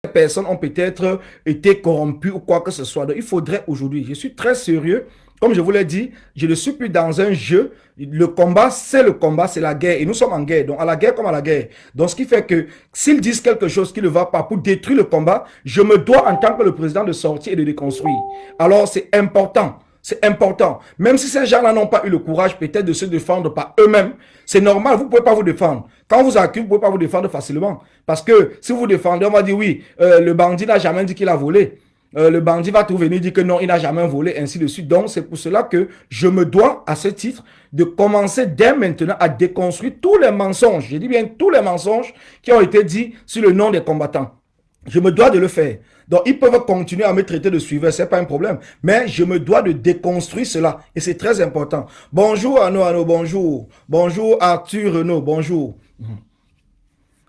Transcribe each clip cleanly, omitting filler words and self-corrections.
personnes ont peut-être été corrompues ou quoi que ce soit. Donc, il faudrait aujourd'hui, je suis très sérieux, comme je vous l'ai dit, je ne suis plus dans un jeu. Le combat, c'est la guerre. Et nous sommes en guerre. Donc, à la guerre comme à la guerre. Donc, ce qui fait que s'ils disent quelque chose qui ne va pas pour détruire le combat, je me dois, en tant que le président, de sortir et de déconstruire. Alors, c'est important. C'est important. Même si ces gens-là n'ont pas eu le courage peut-être de se défendre par eux-mêmes, c'est normal, vous ne pouvez pas vous défendre. Quand on vous accuse, vous ne pouvez pas vous défendre facilement. Parce que si vous vous défendez, on va dire oui, le bandit n'a jamais dit qu'il a volé. Le bandit va tout venir dire que non, il n'a jamais volé, ainsi de suite. Donc, c'est pour cela que je me dois, à ce titre, de commencer dès maintenant à déconstruire tous les mensonges, je dis bien tous les mensonges qui ont été dits sur le nom des combattants. Je me dois de le faire. Donc, ils peuvent continuer à me traiter de suiveur, c'est pas un problème. Mais je me dois de déconstruire cela. Et c'est très important. Bonjour Arnaud, bonjour. Bonjour Arthur Renaud, bonjour.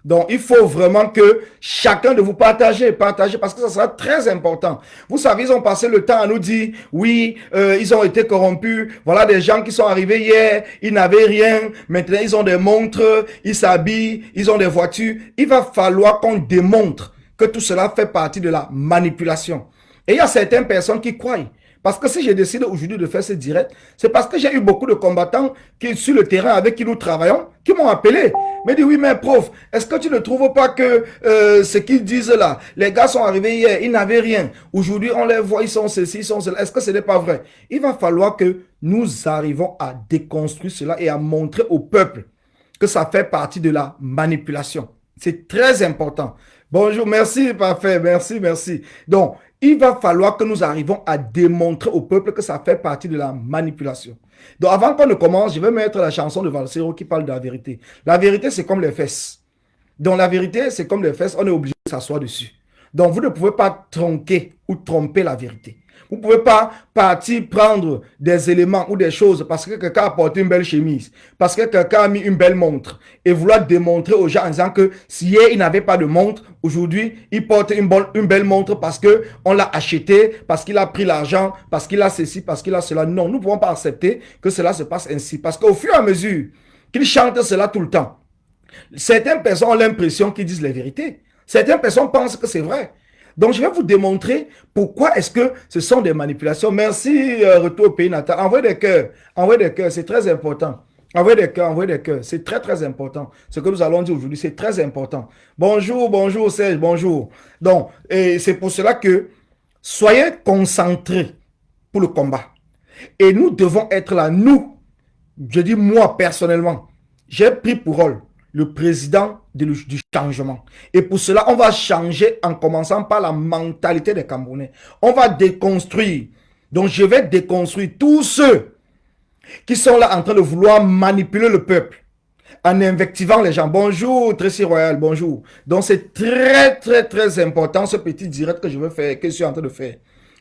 Donc, il faut vraiment que chacun de vous partage parce que ça sera très important. Vous savez, ils ont passé le temps à nous dire, oui, ils ont été corrompus. Voilà des gens qui sont arrivés hier, ils n'avaient rien. Maintenant, ils ont des montres, ils s'habillent, ils ont des voitures. Il va falloir qu'on démontre que tout cela fait partie de la manipulation. Et il y a certaines personnes qui croient. Parce que si j'ai décidé aujourd'hui de faire ce direct, c'est parce que j'ai eu beaucoup de combattants qui, sur le terrain avec qui nous travaillons, qui m'ont appelé. Me dit, oui, mais prof, est-ce que tu ne trouves pas que ce qu'ils disent là, les gars sont arrivés hier, ils n'avaient rien. Aujourd'hui, on les voit, ils sont ceci, ils sont cela. Est-ce que ce n'est pas vrai? Il va falloir que nous arrivons à déconstruire cela et à montrer au peuple que ça fait partie de la manipulation. C'est très important. Bonjour, merci, parfait, merci, merci. Donc, il va falloir que nous arrivons à démontrer au peuple que ça fait partie de la manipulation. Donc, avant qu'on ne commence, je vais mettre la chanson de Valsero qui parle de la vérité. La vérité, c'est comme les fesses. Donc, la vérité, c'est comme les fesses, on est obligé de s'asseoir dessus. Donc, vous ne pouvez pas tronquer ou tromper la vérité. Vous ne pouvez pas partir prendre des éléments ou des choses parce que quelqu'un a porté une belle chemise, parce que quelqu'un a mis une belle montre et vouloir démontrer aux gens en disant que si hier il n'avait pas de montre, aujourd'hui il porte une belle montre parce qu'on l'a acheté, parce qu'il a pris l'argent, parce qu'il a ceci, parce qu'il a cela. Non, nous ne pouvons pas accepter que cela se passe ainsi parce qu'au fur et à mesure qu'il chante cela tout le temps, certaines personnes ont l'impression qu'ils disent les vérités. Certaines personnes pensent que c'est vrai. Donc, je vais vous démontrer pourquoi est-ce que ce sont des manipulations. Merci, retour au pays natal. Envoyez des cœurs, c'est très important. Envoyez des cœurs, c'est très, très important. Ce que nous allons dire aujourd'hui, c'est très important. Bonjour, bonjour, Serge, bonjour. Donc, c'est pour cela que soyez concentrés pour le combat. Et nous devons être là, nous, je dis moi personnellement, j'ai pris pour rôle le président du changement. Et pour cela, on va changer en commençant par la mentalité des Camerounais. On va déconstruire. Donc, je vais déconstruire tous ceux qui sont là en train de vouloir manipuler le peuple en invectivant les gens. Bonjour, Tracy Royal, bonjour. Donc, c'est très, très, très important ce petit direct que je veux faire, que je suis en train de faire.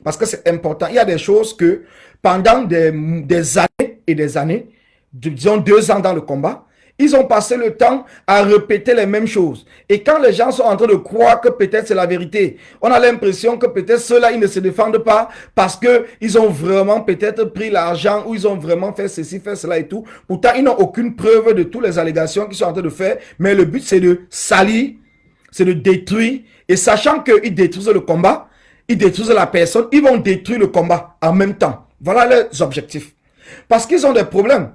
Parce que c'est important. Il y a des choses que pendant des années et des années, disons 2 ans dans le combat, ils ont passé le temps à répéter les mêmes choses. Et quand les gens sont en train de croire que peut-être c'est la vérité, on a l'impression que peut-être ceux-là, ils ne se défendent pas parce qu'ils ont vraiment peut-être pris l'argent ou ils ont vraiment fait ceci, fait cela et tout. Pourtant, ils n'ont aucune preuve de toutes les allégations qu'ils sont en train de faire. Mais le but, c'est de salir, c'est de détruire. Et sachant qu'ils détruisent le combat, ils détruisent la personne, ils vont détruire le combat en même temps. Voilà leurs objectifs. Parce qu'ils ont des problèmes.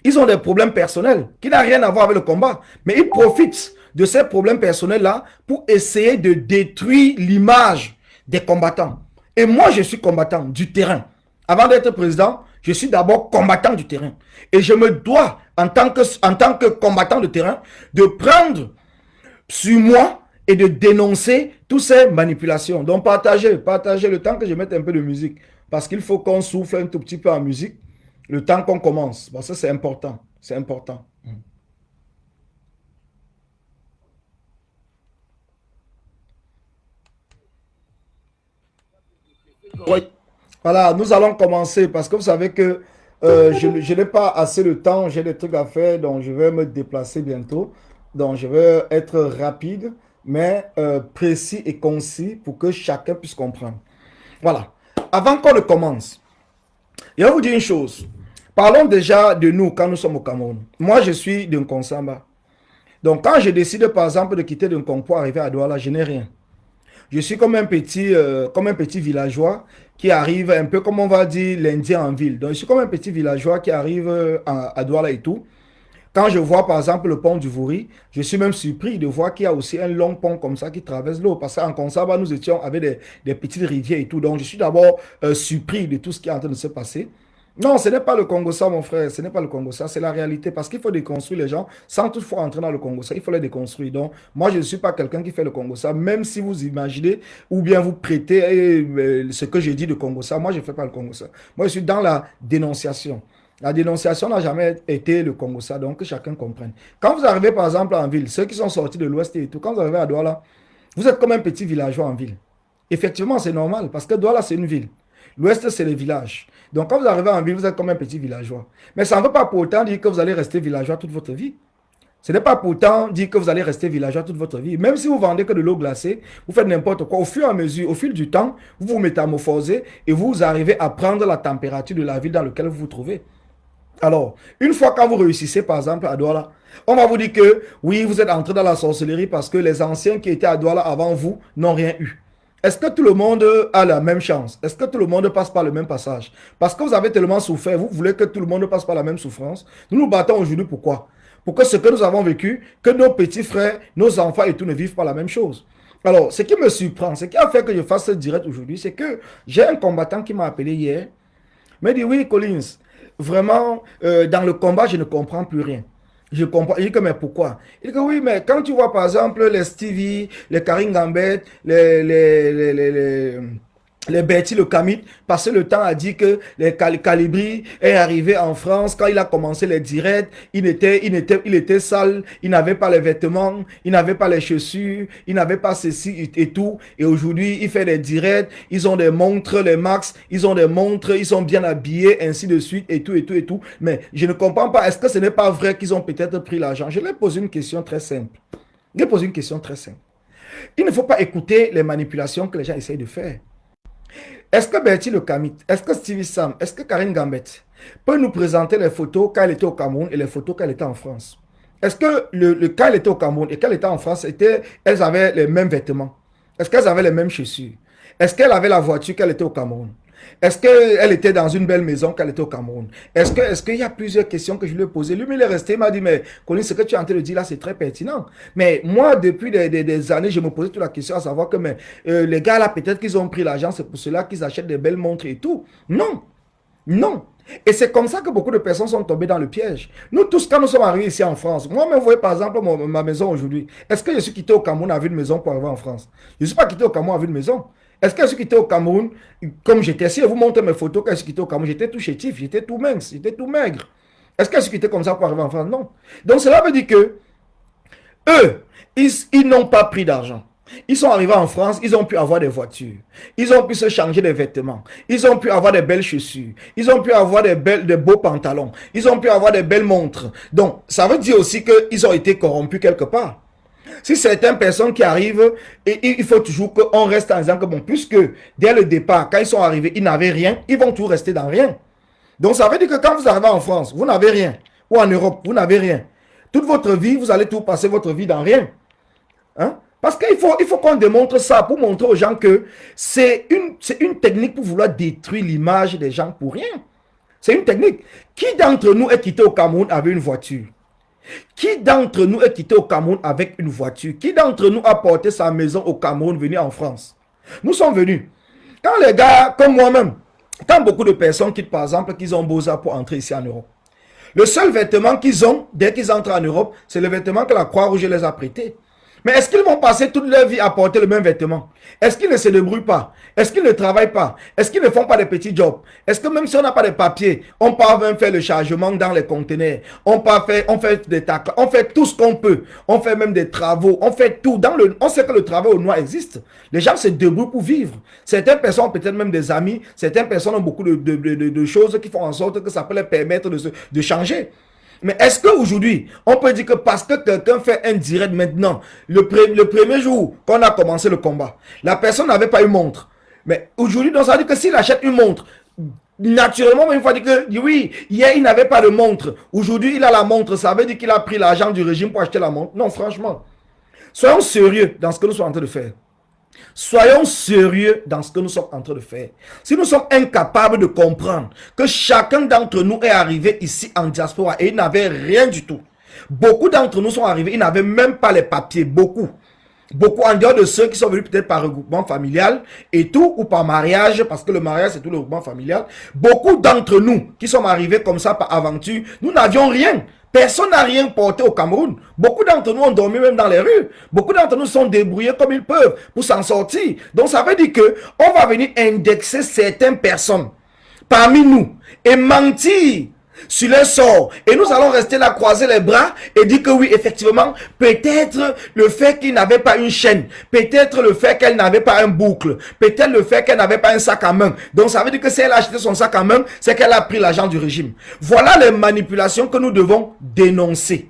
Ils ont des problèmes personnels qui n'ont rien à voir avec le combat. Mais ils profitent de ces problèmes personnels-là pour essayer de détruire l'image des combattants. Et moi, je suis combattant du terrain. Avant d'être président, je suis d'abord combattant du terrain. Et je me dois, en tant que combattant de terrain, de prendre sur moi et de dénoncer toutes ces manipulations. Donc, partagez le temps que je mette un peu de musique. Parce qu'il faut qu'on souffle un tout petit peu en musique. Le temps qu'on commence. Bon, ça, c'est important. C'est important. Oui. Voilà, nous allons commencer parce que vous savez que je n'ai pas assez de temps, j'ai des trucs à faire, donc je vais me déplacer bientôt. Donc, je vais être rapide, mais précis et concis pour que chacun puisse comprendre. Voilà. Avant qu'on ne commence, je vais vous dire une chose. Parlons déjà de nous quand nous sommes au Cameroun. Moi, je suis d'un Consamba. Donc, quand je décide, par exemple, de quitter d'un pour arriver à Douala, je n'ai rien. Je suis comme un petit villageois qui arrive, un peu comme on va dire l'Indien en ville. Donc, je suis comme un petit villageois qui arrive à Douala et tout. Quand je vois par exemple le pont du Vouri, je suis même surpris de voir qu'il y a aussi un long pont comme ça qui traverse l'eau. Parce qu'en Consaba, nous étions avec des petites rivières et tout. Donc je suis d'abord surpris de tout ce qui est en train de se passer. Non, ce n'est pas le Congo ça, mon frère. Ce n'est pas le Congo ça, c'est la réalité. Parce qu'il faut déconstruire les gens sans toutefois entrer dans le Congo ça. Il faut les déconstruire. Donc, moi, je ne suis pas quelqu'un qui fait le Congo ça. Même si vous imaginez ou bien vous prêtez ce que je dis de Congo ça, moi, je ne fais pas le Congo ça. Moi, je suis dans la dénonciation. La dénonciation n'a jamais été le Congo ça, donc que chacun comprenne. Quand vous arrivez par exemple en ville, ceux qui sont sortis de l'Ouest et tout, quand vous arrivez à Douala, vous êtes comme un petit villageois en ville. Effectivement, c'est normal parce que Douala, c'est une ville. L'Ouest, c'est le village. Donc, quand vous arrivez en ville, vous êtes comme un petit villageois. Mais ça ne veut pas pour autant dire que vous allez rester villageois toute votre vie. Ce n'est pas pour autant dire que vous allez rester villageois toute votre vie. Même si vous vendez que de l'eau glacée, vous faites n'importe quoi. Au fur et à mesure, au fil du temps, vous vous métamorphosez et vous arrivez à prendre la température de la ville dans laquelle vous vous trouvez. Alors, une fois quand vous réussissez, par exemple, à Douala, on va vous dire que oui, vous êtes entré dans la sorcellerie parce que les anciens qui étaient à Douala avant vous n'ont rien eu. Est-ce que tout le monde a la même chance? Est-ce que tout le monde passe par le même passage? Parce que vous avez tellement souffert, vous voulez que tout le monde passe par la même souffrance. Nous nous battons aujourd'hui pourquoi? Pour que ce que nous avons vécu, que nos petits frères, nos enfants et tout ne vivent pas la même chose. Alors, ce qui me surprend, ce qui a fait que je fasse ce direct aujourd'hui, c'est que j'ai un combattant qui m'a appelé hier, m'a dit oui, Collins, vraiment, dans le combat, je ne comprends plus rien. Je comprends. Il dit que, mais pourquoi? Il dit que oui, mais quand tu vois par exemple les Stevie, les Karine Gambette, les Betty, le Kamit, passer le temps à dire que les Calibri est arrivé en France. Quand il a commencé les directs, il était sale, il n'avait pas les vêtements, il n'avait pas les chaussures, il n'avait pas ceci et tout. Et aujourd'hui, il fait des directs, ils ont des montres, les Max, ils ont des montres, ils sont bien habillés, ainsi de suite, et tout, et tout, et tout. Mais je ne comprends pas, est-ce que ce n'est pas vrai qu'ils ont peut-être pris l'argent? Je lui ai posé une question très simple. Je lui ai posé une question très simple. Il ne faut pas écouter les manipulations que les gens essayent de faire. Est-ce que Bertie le Kamit, est-ce que Stevie Sam, est-ce que Karine Gambette peut nous présenter les photos quand elle était au Cameroun et les photos quand elle était en France? Est-ce que quand elle était au Cameroun et quand elle était en France, elles avaient les mêmes vêtements? Est-ce qu'elles avaient les mêmes chaussures? Est-ce qu'elle avait la voiture quand elle était au Cameroun? Est-ce qu'elle était dans une belle maison quand elle était au Cameroun? Est-ce qu'il y a plusieurs questions que je lui ai posées? Lui, il est resté, il m'a dit, mais Colin, ce que tu es en train de dire là, c'est très pertinent. Mais moi, depuis des années, je me posais toute la question à savoir que les gars là, peut-être qu'ils ont pris l'argent, c'est pour cela qu'ils achètent des belles montres et tout. Non, non. Et c'est comme ça que beaucoup de personnes sont tombées dans le piège. Nous tous, quand nous sommes arrivés ici en France, moi, vous voyez par exemple ma maison aujourd'hui. Est-ce que je suis quitté au Cameroun avec une maison pour arriver en France? Je ne suis pas quitté au Cameroun avec une maison. Est-ce que je suis quitté au Cameroun, comme j'étais, si je vous montre mes photos quand je suis quitté au Cameroun, j'étais tout chétif, j'étais tout mince, j'étais tout maigre. Est-ce que je suis quitté comme ça pour arriver en France? Non. Donc cela veut dire que eux, ils n'ont pas pris d'argent. Ils sont arrivés en France, ils ont pu avoir des voitures, ils ont pu se changer des vêtements, ils ont pu avoir des belles chaussures, ils ont pu avoir des beaux pantalons, ils ont pu avoir des belles montres. Donc, ça veut dire aussi qu'ils ont été corrompus quelque part. Si certaines personnes qui arrivent, et il faut toujours qu'on reste en disant que bon, puisque dès le départ, quand ils sont arrivés, ils n'avaient rien, ils vont toujours rester dans rien. Donc, ça veut dire que quand vous arrivez en France, vous n'avez rien. Ou en Europe, vous n'avez rien. Toute votre vie, vous allez tout passer votre vie dans rien. Hein? Parce qu'il faut qu'on démontre ça pour montrer aux gens que c'est une technique pour vouloir détruire l'image des gens pour rien. C'est une technique. Qui d'entre nous est quitté au Cameroun avec une voiture? Qui d'entre nous est quitté au Cameroun avec une voiture? Qui d'entre nous a porté sa maison au Cameroun, venu en France? Nous sommes venus. Quand les gars, comme moi-même, quand beaucoup de personnes quittent par exemple qu'ils ont Beaux-Arts pour entrer ici en Europe, le seul vêtement qu'ils ont, dès qu'ils entrent en Europe, c'est le vêtement que la Croix-Rouge les a prêté. Mais est-ce qu'ils vont passer toute leur vie à porter le même vêtement? Est-ce qu'ils ne se débrouillent pas? Est-ce qu'ils ne travaillent pas? Est-ce qu'ils ne font pas des petits jobs? Est-ce que même si on n'a pas de papier, on peut même faire le chargement dans les conteneurs? On fait des tacles, on fait tout ce qu'on peut. On fait même des travaux, on fait tout. On sait que le travail au noir existe. Les gens se débrouillent pour vivre. Certaines personnes ont peut-être même des amis. Certaines personnes ont beaucoup de choses qui font en sorte que ça peut leur permettre de changer. Mais est-ce qu'aujourd'hui, on peut dire que parce que quelqu'un fait un direct maintenant, le premier jour qu'on a commencé le combat, la personne n'avait pas une montre. Mais aujourd'hui, ça veut dire que s'il achète une montre, naturellement, il faut dire que oui, hier il n'avait pas de montre. Aujourd'hui, il a la montre. Ça veut dire qu'il a pris l'argent du régime pour acheter la montre. Non, franchement. Soyons sérieux dans ce que nous sommes en train de faire. Soyons sérieux dans ce que nous sommes en train de faire. Si nous sommes incapables de comprendre que chacun d'entre nous est arrivé ici en diaspora et il n'avait rien du tout. Beaucoup d'entre nous sont arrivés, ils n'avaient même pas les papiers, beaucoup. Beaucoup en dehors de ceux qui sont venus peut-être par regroupement familial et tout, ou par mariage, parce que le mariage c'est tout le regroupement familial. Beaucoup d'entre nous qui sommes arrivés comme ça par aventure, nous n'avions rien. Personne n'a rien porté au Cameroun. Beaucoup d'entre nous ont dormi même dans les rues. Beaucoup d'entre nous sont débrouillés comme ils peuvent pour s'en sortir. Donc ça veut dire que on va venir indexer certaines personnes parmi nous et mentir sur leur sort. Et nous allons rester là, croiser les bras et dire que oui, effectivement, peut-être le fait qu'il n'avait pas une chaîne, peut-être le fait qu'elle n'avait pas un boucle, peut-être le fait qu'elle n'avait pas un sac à main. Donc ça veut dire que si elle a acheté son sac à main, c'est qu'elle a pris l'argent du régime. Voilà les manipulations que nous devons dénoncer.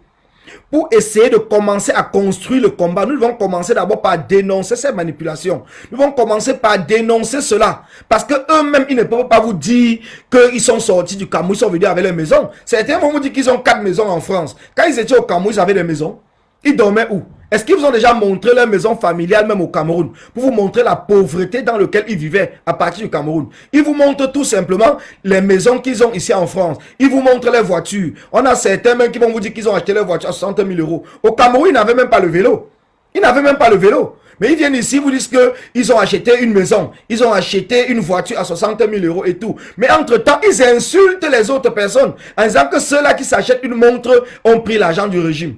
Pour essayer de commencer à construire le combat, nous devons commencer d'abord par dénoncer ces manipulations. Nous devons commencer par dénoncer cela. Parce que eux-mêmes, ils ne peuvent pas vous dire qu'ils sont sortis du Cameroun, ils sont venus avec les maisons. Certains vont vous dire qu'ils ont 4 maisons en France. Quand ils étaient au Cameroun, ils avaient des maisons. Ils dormaient où? Est-ce qu'ils vous ont déjà montré leur maison familiale même au Cameroun pour vous montrer la pauvreté dans laquelle ils vivaient à partir du Cameroun? Ils vous montrent tout simplement les maisons qu'ils ont ici en France. Ils vous montrent les voitures. On a certains même qui vont vous dire qu'ils ont acheté leur voiture à 60 000 euros. Au Cameroun, ils n'avaient même pas le vélo. Ils n'avaient même pas le vélo. Mais ils viennent ici, vous disent qu'ils ont acheté une maison, ils ont acheté une voiture à 60 000 euros et tout. Mais entre-temps, ils insultent les autres personnes en disant que ceux-là qui s'achètent une montre ont pris l'argent du régime.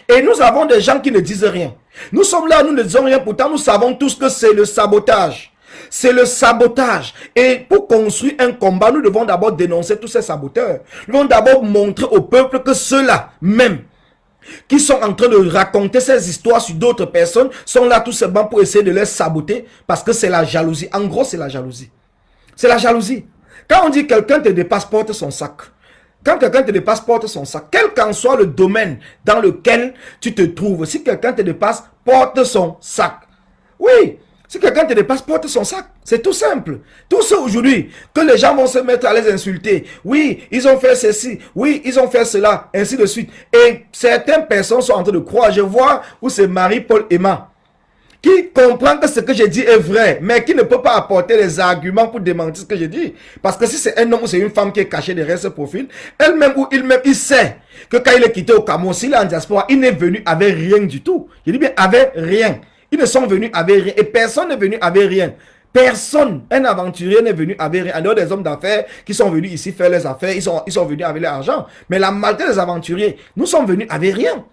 Et nous avons des gens qui ne disent rien. Nous sommes là, nous ne disons rien, pourtant nous savons tous que c'est le sabotage. C'est le sabotage. Et pour construire un combat, nous devons d'abord dénoncer tous ces saboteurs. Nous devons d'abord montrer au peuple que ceux-là, même, qui sont en train de raconter ces histoires sur d'autres personnes, sont là tout simplement pour essayer de les saboter, parce que c'est la jalousie. En gros, c'est la jalousie. C'est la jalousie. Quand on dit quelqu'un te dépasse, porte son sac. Quand quelqu'un te dépasse, porte son sac. Quel qu'en soit le domaine dans lequel tu te trouves, si quelqu'un te dépasse, porte son sac. Oui, si quelqu'un te dépasse, porte son sac. C'est tout simple. Tout ça aujourd'hui, que les gens vont se mettre à les insulter. Oui, ils ont fait ceci. Oui, ils ont fait cela. Ainsi de suite. Et certaines personnes sont en train de croire. Je vois où c'est Marie-Paul Emma qui comprend que ce que j'ai dit est vrai, mais qui ne peut pas apporter les arguments pour démentir ce que j'ai dit. Parce que si c'est un homme ou c'est une femme qui est cachée derrière ce profil, elle-même ou il-même, il sait que quand il est quitté au Cameroun, s'il est en diaspora, il n'est venu avec rien du tout. Je dis bien avec rien. Ils ne sont venus avec rien. Et personne n'est venu avec rien. Personne, un aventurier n'est venu avec rien. En dehors des hommes d'affaires qui sont venus ici faire les affaires, ils sont venus avec l'argent. Mais la majorité des aventuriers, nous sommes venus avec rien.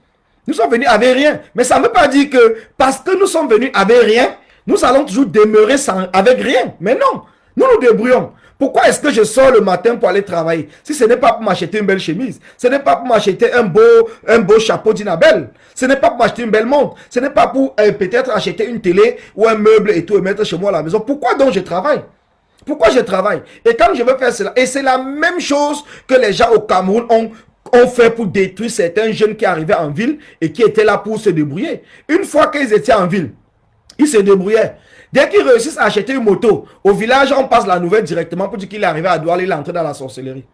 Nous sommes venus avec rien. Mais ça ne veut pas dire que parce que nous sommes venus avec rien, nous allons toujours demeurer avec rien. Mais non, nous nous débrouillons. Pourquoi est-ce que je sors le matin pour aller travailler? Si ce n'est pas pour m'acheter une belle chemise, ce n'est pas pour m'acheter un beau chapeau d'Inabelle, ce n'est pas pour m'acheter une belle montre, ce n'est pas pour peut-être acheter une télé ou un meuble et tout et mettre chez moi à la maison. Pourquoi donc je travaille? Pourquoi je travaille? Et quand je veux faire cela, et c'est la même chose que les gens au Cameroun ont fait pour détruire certains jeunes qui arrivaient en ville et qui étaient là pour se débrouiller. Une fois qu'ils étaient en ville, ils se débrouillaient. Dès qu'ils réussissent à acheter une moto, au village, on passe la nouvelle directement pour dire qu'il est arrivé à Douala, il est entré dans la sorcellerie.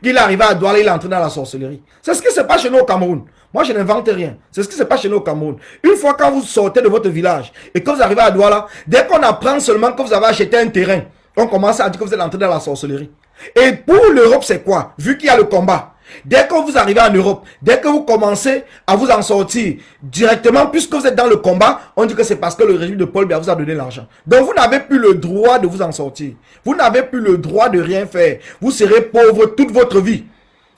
Qu'il est arrivé à Douala, il est entré dans la sorcellerie. C'est ce qui se passe chez nous au Cameroun. Moi, je n'invente rien. C'est ce qui se passe chez nous au Cameroun. Une fois quand vous sortez de votre village et que vous arrivez à Douala, dès qu'on apprend seulement que vous avez acheté un terrain, on commence à dire que vous êtes entré dans la sorcellerie. Et pour l'Europe, c'est quoi? Vu qu'il y a le combat, dès que vous arrivez en Europe, dès que vous commencez à vous en sortir directement, puisque vous êtes dans le combat, on dit que c'est parce que le régime de Paul Biya vous a donné l'argent. Donc vous n'avez plus le droit de vous en sortir. Vous n'avez plus le droit de rien faire. Vous serez pauvre toute votre vie.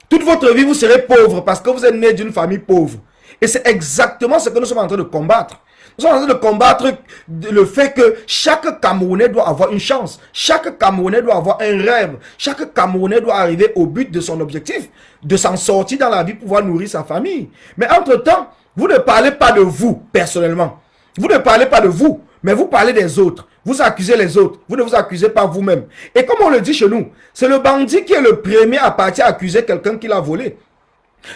Toute votre vie, vous serez pauvre parce que vous êtes né d'une famille pauvre. Et c'est exactement ce que nous sommes en train de combattre. Nous sommes en train de combattre le fait que chaque Camerounais doit avoir une chance. Chaque Camerounais doit avoir un rêve. Chaque Camerounais doit arriver au but de son objectif, de s'en sortir dans la vie pour pouvoir nourrir sa famille. Mais entre-temps, vous ne parlez pas de vous, personnellement. Vous ne parlez pas de vous, mais vous parlez des autres. Vous accusez les autres. Vous ne vous accusez pas vous-même. Et comme on le dit chez nous, c'est le bandit qui est le premier à partir accuser quelqu'un qui l'a volé.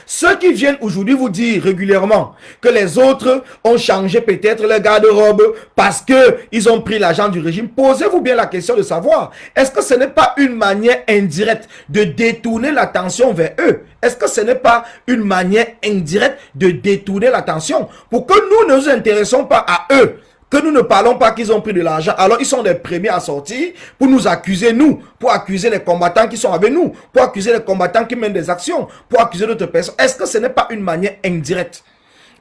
Ceux qui viennent aujourd'hui vous dire régulièrement que les autres ont changé peut-être leur garde-robe parce qu'ils ont pris l'argent du régime, posez-vous bien la question de savoir, est-ce que ce n'est pas une manière indirecte de détourner l'attention vers eux? Est-ce que ce n'est pas une manière indirecte de détourner l'attention pour que nous ne nous intéressons pas à eux? que nous ne parlons pas qu'ils ont pris de l'argent, alors ils sont les premiers à sortir pour nous accuser, nous, pour accuser les combattants qui sont avec nous, pour accuser les combattants qui mènent des actions, pour accuser d'autres personnes. Est-ce que ce n'est pas une manière indirecte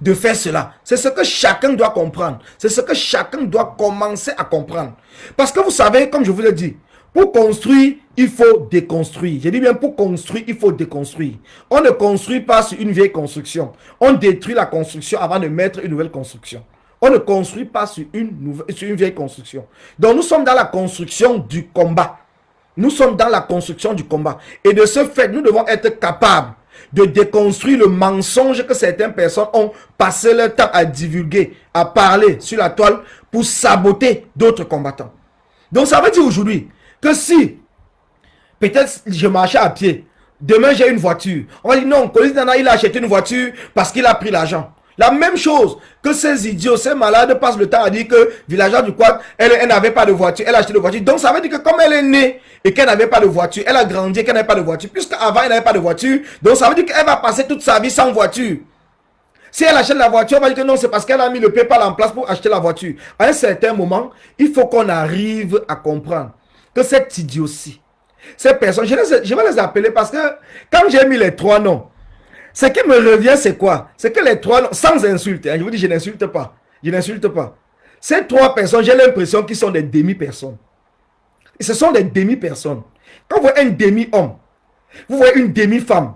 de faire cela? C'est ce que chacun doit comprendre. C'est ce que chacun doit commencer à comprendre. Parce que vous savez, comme je vous l'ai dit, pour construire, il faut déconstruire. Je dis bien, pour construire, il faut déconstruire. On ne construit pas sur une vieille construction. On détruit la construction avant de mettre une nouvelle construction. On ne construit pas sur une vieille construction. Donc nous sommes dans la construction du combat. Nous sommes dans la construction du combat. Et de ce fait, nous devons être capables de déconstruire le mensonge que certaines personnes ont passé leur temps à divulguer, à parler sur la toile pour saboter d'autres combattants. Donc ça veut dire aujourd'hui que si peut-être je marchais à pied, demain j'ai une voiture, on va dire non, Collins Nana il a acheté une voiture parce qu'il a pris l'argent. La même chose que ces idiots, ces malades passent le temps à dire que villageois du Quad, elle n'avait pas de voiture, elle a acheté une voiture. Donc ça veut dire que comme elle est née et qu'elle n'avait pas de voiture, elle a grandi et qu'elle n'avait pas de voiture. Puisqu'avant elle n'avait pas de voiture, donc ça veut dire qu'elle va passer toute sa vie sans voiture. Si elle achète la voiture, on va dire que non, c'est parce qu'elle a mis le PayPal en place pour acheter la voiture. À un certain moment, il faut qu'on arrive à comprendre que cette idiotie, ces personnes, je vais les appeler parce que quand j'ai mis les trois noms, ce qui me revient, c'est quoi? C'est que les trois noms, sans insulte, je vous dis, je n'insulte pas. Je n'insulte pas. Ces trois personnes, j'ai l'impression qu'ils sont des demi-personnes. Et ce sont des demi-personnes. Quand vous voyez un demi-homme, vous voyez une demi-femme.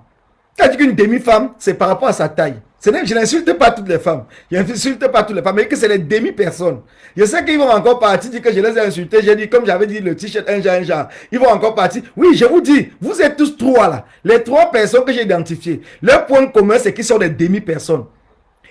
Quand je dis qu'une demi-femme, c'est par rapport à sa taille. Je n'insulte pas toutes les femmes. Je n'insulte pas toutes les femmes, mais que c'est les demi-personnes. Je sais qu'ils vont encore partir, dire que je les ai insultés. J'ai dit, comme j'avais dit, le t-shirt, un genre. Ils vont encore partir. Oui, je vous dis, vous êtes tous trois là. Les trois personnes que j'ai identifiées. Leur point commun, c'est qu'ils sont des demi-personnes.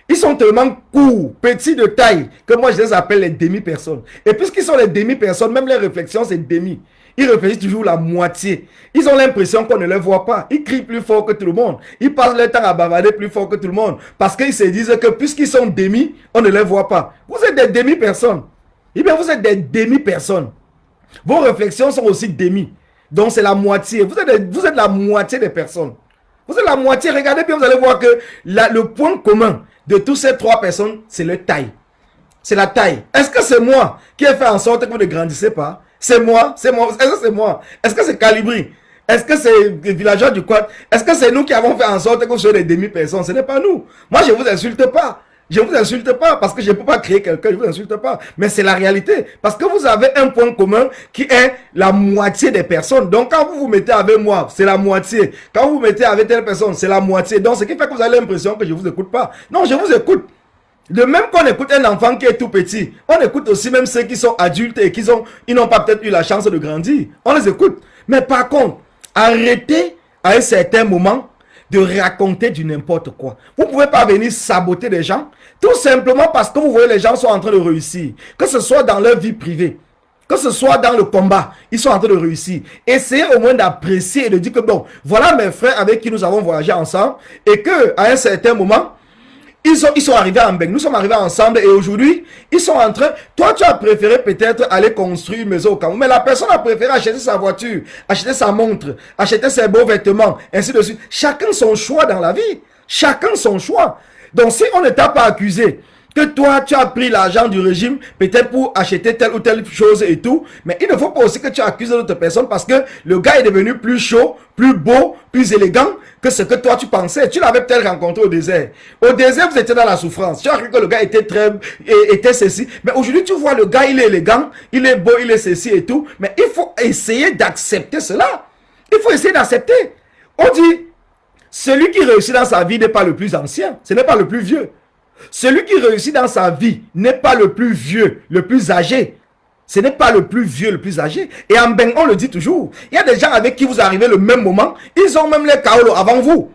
Ils sont tellement courts, petits de taille, que moi je les appelle les demi-personnes. Et puisqu'ils sont les demi-personnes, même les réflexions, c'est demi. Ils réfléchissent toujours la moitié. Ils ont l'impression qu'on ne les voit pas. Ils crient plus fort que tout le monde. Ils passent leur temps à bavarder plus fort que tout le monde. Parce qu'ils se disent que puisqu'ils sont demi, on ne les voit pas. Vous êtes des demi-personnes. Eh bien, vous êtes des demi-personnes. Vos réflexions sont aussi demi. Donc, c'est la moitié. Vous êtes la moitié des personnes. Vous êtes la moitié. Regardez bien, vous allez voir que le point commun de toutes ces trois personnes, c'est leur taille. C'est la taille. Est-ce que c'est moi qui ai fait en sorte que vous ne grandissez pas? C'est moi, c'est moi. Est-ce que c'est moi? Est-ce que c'est Calibri? Est-ce que c'est les villageois du Quad? Est-ce que c'est nous qui avons fait en sorte que vous soyez des demi-personnes? Ce n'est pas nous. Moi, je ne vous insulte pas. Je ne vous insulte pas parce que je ne peux pas créer quelqu'un, je ne vous insulte pas. Mais c'est la réalité. Parce que vous avez un point commun qui est la moitié des personnes. Donc, quand vous vous mettez avec moi, c'est la moitié. Quand vous vous mettez avec telle personne, c'est la moitié. Donc, ce qui fait que vous avez l'impression que je ne vous écoute pas. Non, je vous écoute. De même qu'on écoute un enfant qui est tout petit, on écoute aussi même ceux qui sont adultes et ils n'ont pas peut-être eu la chance de grandir. On les écoute. Mais par contre, arrêtez à un certain moment de raconter du n'importe quoi. Vous ne pouvez pas venir saboter les gens tout simplement parce que vous voyez les gens sont en train de réussir. Que ce soit dans leur vie privée, que ce soit dans le combat, ils sont en train de réussir. Essayez au moins d'apprécier et de dire que bon, voilà mes frères avec qui nous avons voyagé ensemble et que à un certain moment, ils sont arrivés en Mbeng, nous sommes arrivés ensemble et aujourd'hui, ils sont en train... Toi, tu as préféré peut-être aller construire une maison au Cameroun, mais la personne a préféré acheter sa voiture, acheter sa montre, acheter ses beaux vêtements, ainsi de suite. Chacun son choix dans la vie. Chacun son choix. Donc, si on ne t'a pas accusé que toi, tu as pris l'argent du régime, peut-être pour acheter telle ou telle chose et tout, mais il ne faut pas aussi que tu accuses d'autres personnes parce que le gars est devenu plus chaud, plus beau, plus élégant que ce que toi tu pensais. Tu l'avais peut-être rencontré au désert. Au désert, vous étiez dans la souffrance. Tu as cru que le gars était ceci. Mais aujourd'hui, tu vois le gars, il est élégant, il est beau, il est ceci et tout. Mais il faut essayer d'accepter cela. Il faut essayer d'accepter. On dit, celui qui réussit dans sa vie n'est pas le plus ancien, ce n'est pas le plus vieux. Celui qui réussit dans sa vie n'est pas le plus vieux, le plus âgé. Ce n'est pas le plus vieux, le plus âgé. Et en Mbeng, on le dit toujours. Il y a des gens avec qui vous arrivez le même moment. Ils ont même les kaolo avant vous.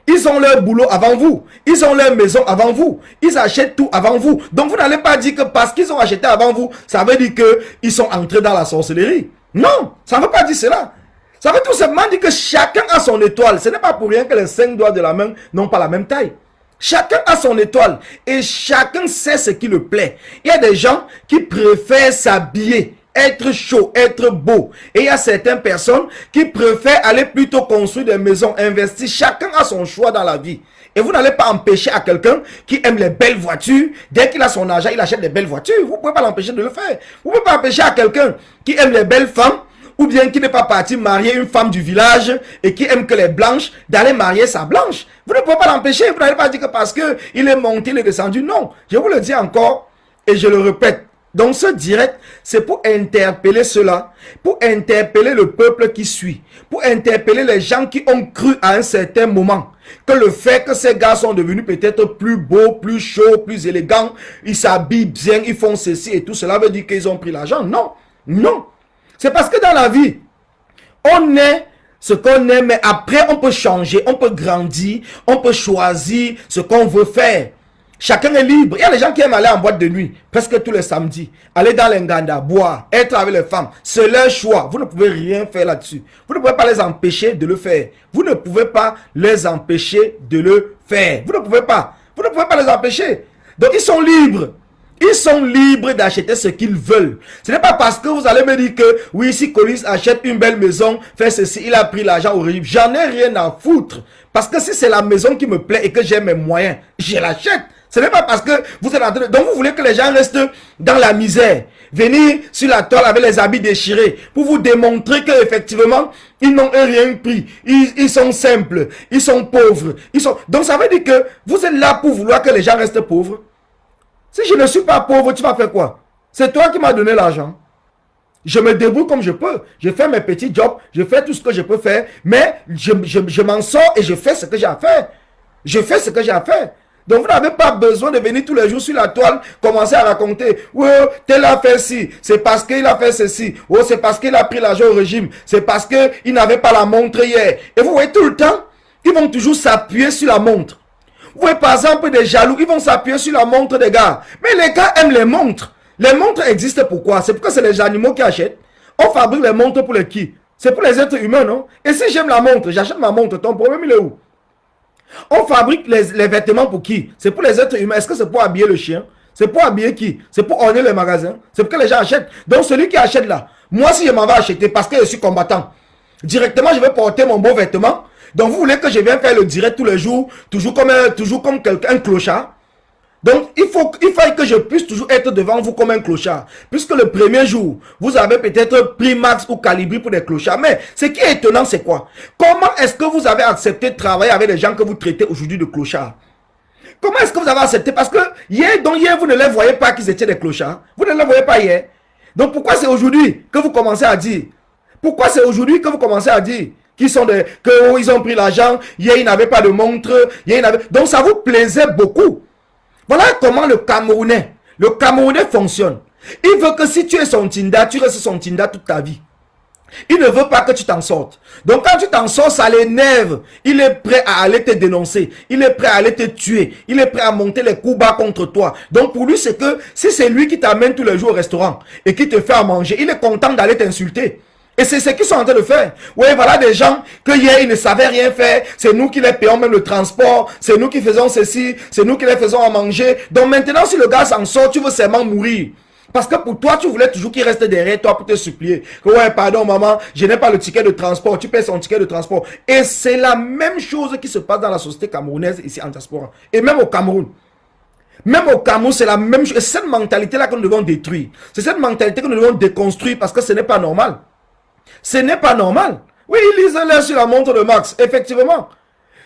Ils ont leur boulot avant vous. Ils ont leur maison avant vous. Ils achètent tout avant vous. Donc vous n'allez pas dire que parce qu'ils ont acheté avant vous, ça veut dire qu'ils sont entrés dans la sorcellerie. Non, ça ne veut pas dire cela. Ça veut tout simplement dire que chacun a son étoile. Ce n'est pas pour rien que les 5 doigts de la main n'ont pas la même taille. Chacun a son étoile et chacun sait ce qui le plaît. Il y a des gens qui préfèrent s'habiller, être chaud, être beau. Et il y a certaines personnes qui préfèrent aller plutôt construire des maisons, investir. Chacun a son choix dans la vie. Et vous n'allez pas empêcher à quelqu'un qui aime les belles voitures, dès qu'il a son argent, il achète des belles voitures. Vous ne pouvez pas l'empêcher de le faire. Vous ne pouvez pas empêcher à quelqu'un qui aime les belles femmes, ou bien qui n'est pas parti marier une femme du village et qui aime que les blanches, d'aller marier sa blanche. Vous ne pouvez pas l'empêcher. Vous n'allez pas dire que parce qu'il est monté, il est descendu. Non, je vous le dis encore et je le répète. Donc ce direct, c'est pour interpeller cela, pour interpeller le peuple qui suit, pour interpeller les gens qui ont cru à un certain moment que le fait que ces gars sont devenus peut-être plus beaux, plus chauds, plus élégants, ils s'habillent bien, ils font ceci et tout cela veut dire qu'ils ont pris l'argent. Non, non. C'est parce que dans la vie, on est ce qu'on est, mais après on peut changer, on peut grandir, on peut choisir ce qu'on veut faire. Chacun est libre. Il y a des gens qui aiment aller en boîte de nuit, presque tous les samedis, aller dans l'Enganda, boire, être avec les femmes. C'est leur choix. Vous ne pouvez rien faire là-dessus. Vous ne pouvez pas les empêcher de le faire. Vous ne pouvez pas les empêcher de le faire. Vous ne pouvez pas. Vous ne pouvez pas les empêcher. Donc ils sont libres. Ils sont libres d'acheter ce qu'ils veulent. Ce n'est pas parce que vous allez me dire que oui, si Collins achète une belle maison, fait ceci, il a pris l'argent au régime. J'en ai rien à foutre. Parce que si c'est la maison qui me plaît et que j'ai mes moyens, je l'achète. Ce n'est pas parce que vous êtes en train de... Donc vous voulez que les gens restent dans la misère. Venir sur la toile avec les habits déchirés pour vous démontrer qu'effectivement, ils n'ont rien pris. Ils sont simples. Ils sont pauvres. Donc ça veut dire que vous êtes là pour vouloir que les gens restent pauvres. Si je ne suis pas pauvre, tu vas faire quoi? C'est toi qui m'as donné l'argent. Je me débrouille comme je peux. Je fais mes petits jobs. Je fais tout ce que je peux faire. Mais je m'en sors et je fais ce que j'ai à faire. Je fais ce que j'ai à faire. Donc vous n'avez pas besoin de venir tous les jours sur la toile, commencer à raconter, oh, tel a fait ci, c'est parce qu'il a fait ceci, oh, c'est parce qu'il a pris l'argent au régime, c'est parce qu'il n'avait pas la montre hier. Et vous voyez tout le temps, ils vont toujours s'appuyer sur la montre. Vous voyez par exemple des jaloux, ils vont s'appuyer sur la montre des gars. Mais les gars aiment les montres. Les montres existent pourquoi? C'est parce que c'est les animaux qui achètent. On fabrique les montres pour les qui? C'est pour les êtres humains, non? Et si j'aime la montre, j'achète ma montre, ton problème il est où? On fabrique les vêtements pour qui? C'est pour les êtres humains. Est-ce que c'est pour habiller le chien? C'est pour habiller qui? C'est pour orner les magasins. C'est pour que les gens achètent. Donc celui qui achète là, moi si je m'en vais acheter parce que je suis combattant, directement je vais porter mon beau vêtement. Donc vous voulez que je vienne faire le direct tous les jours, toujours comme quelqu'un, un clochard? Donc il faut que je puisse toujours être devant vous comme un clochard. Puisque le premier jour, vous avez peut-être pris Max ou Calibri pour des clochards. Mais ce qui est étonnant, c'est quoi? Comment est-ce que vous avez accepté de travailler avec des gens que vous traitez aujourd'hui de clochards? Comment est-ce que vous avez accepté? Parce que hier, vous ne les voyez pas qu'ils étaient des clochards. Vous ne les voyez pas hier. Donc pourquoi c'est aujourd'hui que vous commencez à dire? Pourquoi c'est aujourd'hui que vous commencez à dire qu'ils ont pris l'argent, hier ils n'avaient pas de montre, donc ça vous plaisait beaucoup. Voilà comment le Camerounais fonctionne. Il veut que si tu es son Tinda, tu restes son Tinda toute ta vie. Il ne veut pas que tu t'en sortes. Donc quand tu t'en sors, ça l'énerve. Il est prêt à aller te dénoncer. Il est prêt à aller te tuer. Il est prêt à monter les coups bas contre toi. Donc pour lui, c'est que si c'est lui qui t'amène tous les jours au restaurant et qui te fait à manger, il est content d'aller t'insulter. Et c'est ce qu'ils sont en train de faire. Oui, voilà des gens que hier, ils ne savaient rien faire. C'est nous qui les payons même le transport. C'est nous qui faisons ceci. C'est nous qui les faisons à manger. Donc maintenant, si le gars s'en sort, tu veux seulement mourir. Parce que pour toi, tu voulais toujours qu'il reste derrière toi pour te supplier. Que ouais, pardon maman, je n'ai pas le ticket de transport. Tu payes son ticket de transport. Et c'est la même chose qui se passe dans la société camerounaise ici en diaspora. Et même au Cameroun. Même au Cameroun, c'est la même chose. Et c'est cette mentalité-là que nous devons détruire. C'est cette mentalité que nous devons déconstruire parce que ce n'est pas normal. Ce n'est pas normal. Oui, ils lisent l'air sur la montre de Max, effectivement.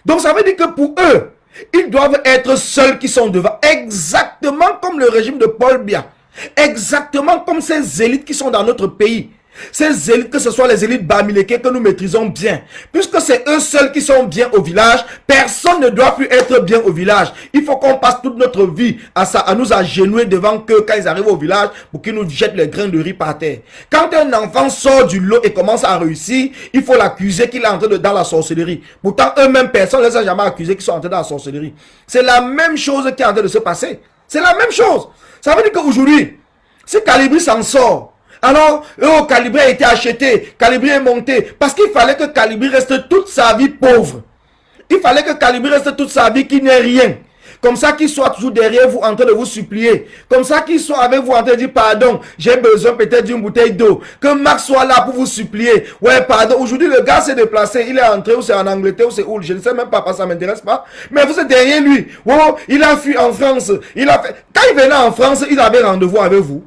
Donc ça veut dire que pour eux, ils doivent être seuls qui sont devant. Exactement comme le régime de Paul Biya. Exactement comme ces élites qui sont dans notre pays. Ces élites, que ce soit les élites bamileke que nous maîtrisons bien. Puisque c'est eux seuls qui sont bien au village, personne ne doit plus être bien au village. Il faut qu'on passe toute notre vie à nous agenouiller devant qu'eux quand ils arrivent au village pour qu'ils nous jettent les grains de riz par terre. Quand un enfant sort du lot et commence à réussir, il faut l'accuser qu'il est entré dans la sorcellerie. Pourtant, eux-mêmes, personne ne les a jamais accusés qu'ils sont entrés dans la sorcellerie. C'est la même chose qui est en train de se passer. C'est la même chose. Ça veut dire qu'aujourd'hui, si Calibri s'en sort, alors, Calibri a été acheté, Calibri est monté, parce qu'il fallait que Calibri reste toute sa vie pauvre. Il fallait que Calibri reste toute sa vie qui n'est rien. Comme ça qu'il soit toujours derrière vous en train de vous supplier. Comme ça qu'il soit avec vous en train de dire pardon, j'ai besoin peut-être d'une bouteille d'eau. Que Max soit là pour vous supplier. Ouais, pardon. Aujourd'hui, le gars s'est déplacé. Il est entré ou c'est en Angleterre ou c'est où. Je ne sais même pas parce que ça ne m'intéresse pas. Mais vous êtes derrière lui. Oh, il a fui en France. Quand il venait en France, il avait rendez-vous avec vous.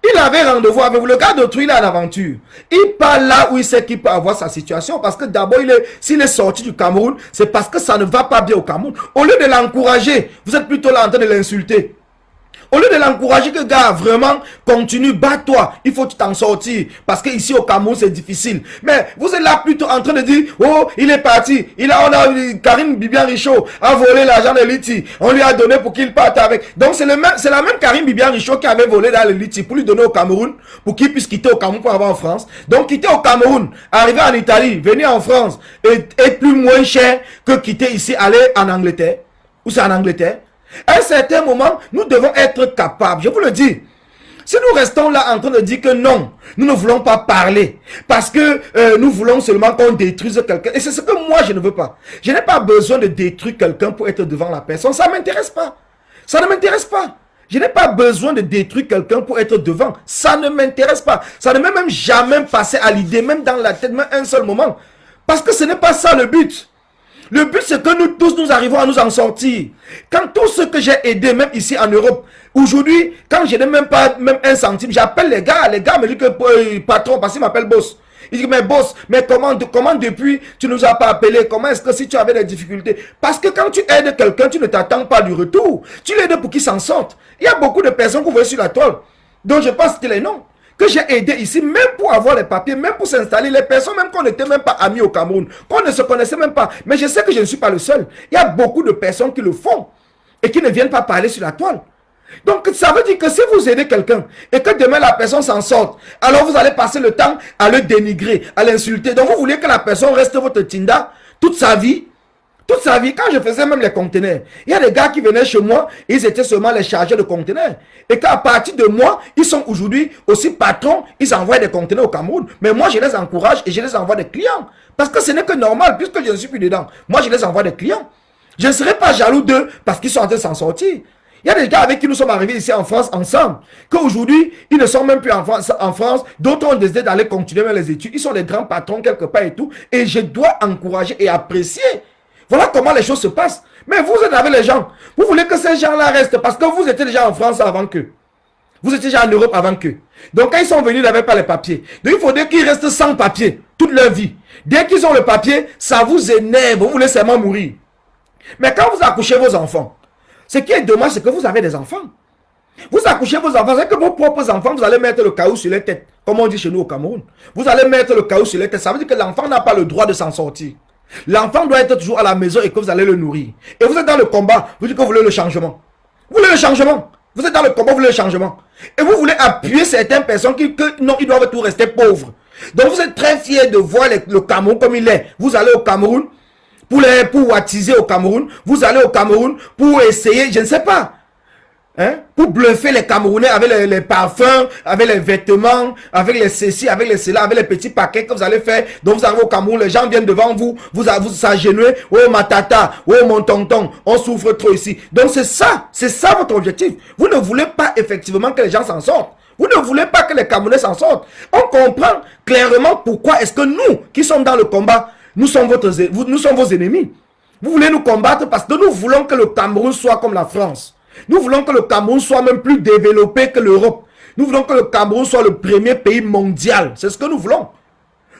Il avait rendez-vous avec vous. Le gars d'autrui, il a l'aventure. Il part là où il sait qu'il peut avoir sa situation. Parce que d'abord, s'il est sorti du Cameroun, c'est parce que ça ne va pas bien au Cameroun. Au lieu de l'encourager, vous êtes plutôt là en train de l'insulter. Au lieu de l'encourager, que gars, vraiment, continue, bats-toi. Il faut t'en sortir. Parce que ici au Cameroun, c'est difficile. Mais vous êtes là plutôt en train de dire, oh, il est parti. Karim Bibian Richaud a volé l'argent de Liti. On lui a donné pour qu'il parte avec. Donc c'est la même Karim Bibian Richaud qui avait volé dans le Liti pour lui donner au Cameroun, pour qu'il puisse quitter au Cameroun pour avoir en France. Donc quitter au Cameroun, arriver en Italie, venir en France, est plus moins cher que quitter ici, aller en Angleterre. Ou c'est en Angleterre. À un certain moment, nous devons être capables, je vous le dis. Si nous restons là en train de dire que non, nous ne voulons pas parler, parce que nous voulons seulement qu'on détruise quelqu'un, et c'est ce que moi je ne veux pas. Je n'ai pas besoin de détruire quelqu'un pour être devant la personne, ça ne m'intéresse pas. Ça ne m'intéresse pas. Je n'ai pas besoin de détruire quelqu'un pour être devant, ça ne m'intéresse pas. Ça ne m'est même jamais passé à l'idée, même dans la tête, même un seul moment. Parce que ce n'est pas ça le but. Le but, c'est que nous tous, nous arrivons à nous en sortir. Quand tous ceux que j'ai aidés, même ici en Europe, aujourd'hui, quand je n'ai même pas même un centime, j'appelle les gars me disent que patron, parce qu'il m'appelle boss. Il dit, mais boss, mais comment depuis tu nous as pas appelé? Comment est-ce que si tu avais des difficultés? Parce que quand tu aides quelqu'un, tu ne t'attends pas du retour. Tu l'aides pour qu'il s'en sorte. Il y a beaucoup de personnes que vous voyez sur la toile, dont je pense que les noms, que j'ai aidé ici, même pour avoir les papiers, même pour s'installer, les personnes, même qu'on n'était même pas amis au Cameroun, qu'on ne se connaissait même pas. Mais je sais que je ne suis pas le seul. Il y a beaucoup de personnes qui le font et qui ne viennent pas parler sur la toile. Donc, ça veut dire que si vous aidez quelqu'un et que demain la personne s'en sorte, alors vous allez passer le temps à le dénigrer, à l'insulter. Donc, vous voulez que la personne reste votre Tinda toute sa vie. Toute sa vie, quand je faisais même les conteneurs, il y a des gars qui venaient chez moi, ils étaient seulement les chargeurs de conteneurs. Et qu'à partir de moi, ils sont aujourd'hui aussi patrons, ils envoient des conteneurs au Cameroun. Mais moi, je les encourage et je les envoie des clients. Parce que ce n'est que normal, puisque je ne suis plus dedans. Moi, je les envoie des clients. Je ne serai pas jaloux d'eux parce qu'ils sont en train de s'en sortir. Il y a des gars avec qui nous sommes arrivés ici en France ensemble, qu'aujourd'hui, ils ne sont même plus en France. D'autres ont décidé d'aller continuer même les études. Ils sont des grands patrons quelque part et tout. Et je dois encourager et apprécier. Voilà comment les choses se passent. Mais vous êtes avec les gens. Vous voulez que ces gens-là restent parce que vous étiez déjà en France avant qu'eux. Vous étiez déjà en Europe avant qu'eux. Donc quand ils sont venus, ils n'avaient pas les papiers. Donc il faudrait qu'ils restent sans papier toute leur vie. Dès qu'ils ont le papier, ça vous énerve. Vous voulez seulement mourir. Mais quand vous accouchez vos enfants, ce qui est dommage, c'est que vous avez des enfants. Vous accouchez vos enfants, c'est que vos propres enfants, vous allez mettre le caillou sur les têtes. Comme on dit chez nous au Cameroun. Vous allez mettre le caillou sur les têtes. Ça veut dire que l'enfant n'a pas le droit de s'en sortir. L'enfant doit être toujours à la maison et que vous allez le nourrir. Et vous êtes dans le combat, vous dites que vous voulez le changement. Vous voulez le changement. Vous êtes dans le combat, vous voulez le changement. Et vous voulez appuyer certaines personnes non, ils doivent tout rester pauvres. Donc vous êtes très fiers de voir le Cameroun comme il est. Vous allez au Cameroun pour wattiser au Cameroun. Vous allez au Cameroun pour essayer, je ne sais pas. Hein? Pour bluffer les Camerounais avec les parfums, avec les vêtements, avec les ceci, avec les cela, avec les petits paquets que vous allez faire. Donc vous arrivez au Cameroun, les gens viennent devant vous, vous s'agenouillez. Oh ma tata, oh mon tonton, on souffre trop ici. Donc c'est ça votre objectif. Vous ne voulez pas effectivement que les gens s'en sortent. Vous ne voulez pas que les Camerounais s'en sortent. On comprend clairement pourquoi est-ce que nous, qui sommes dans le combat, nous sommes vos ennemis. Vous voulez nous combattre parce que nous voulons que le Cameroun soit comme la France. Nous voulons que le Cameroun soit même plus développé que l'Europe. Nous voulons que le Cameroun soit le premier pays mondial. C'est ce que nous voulons.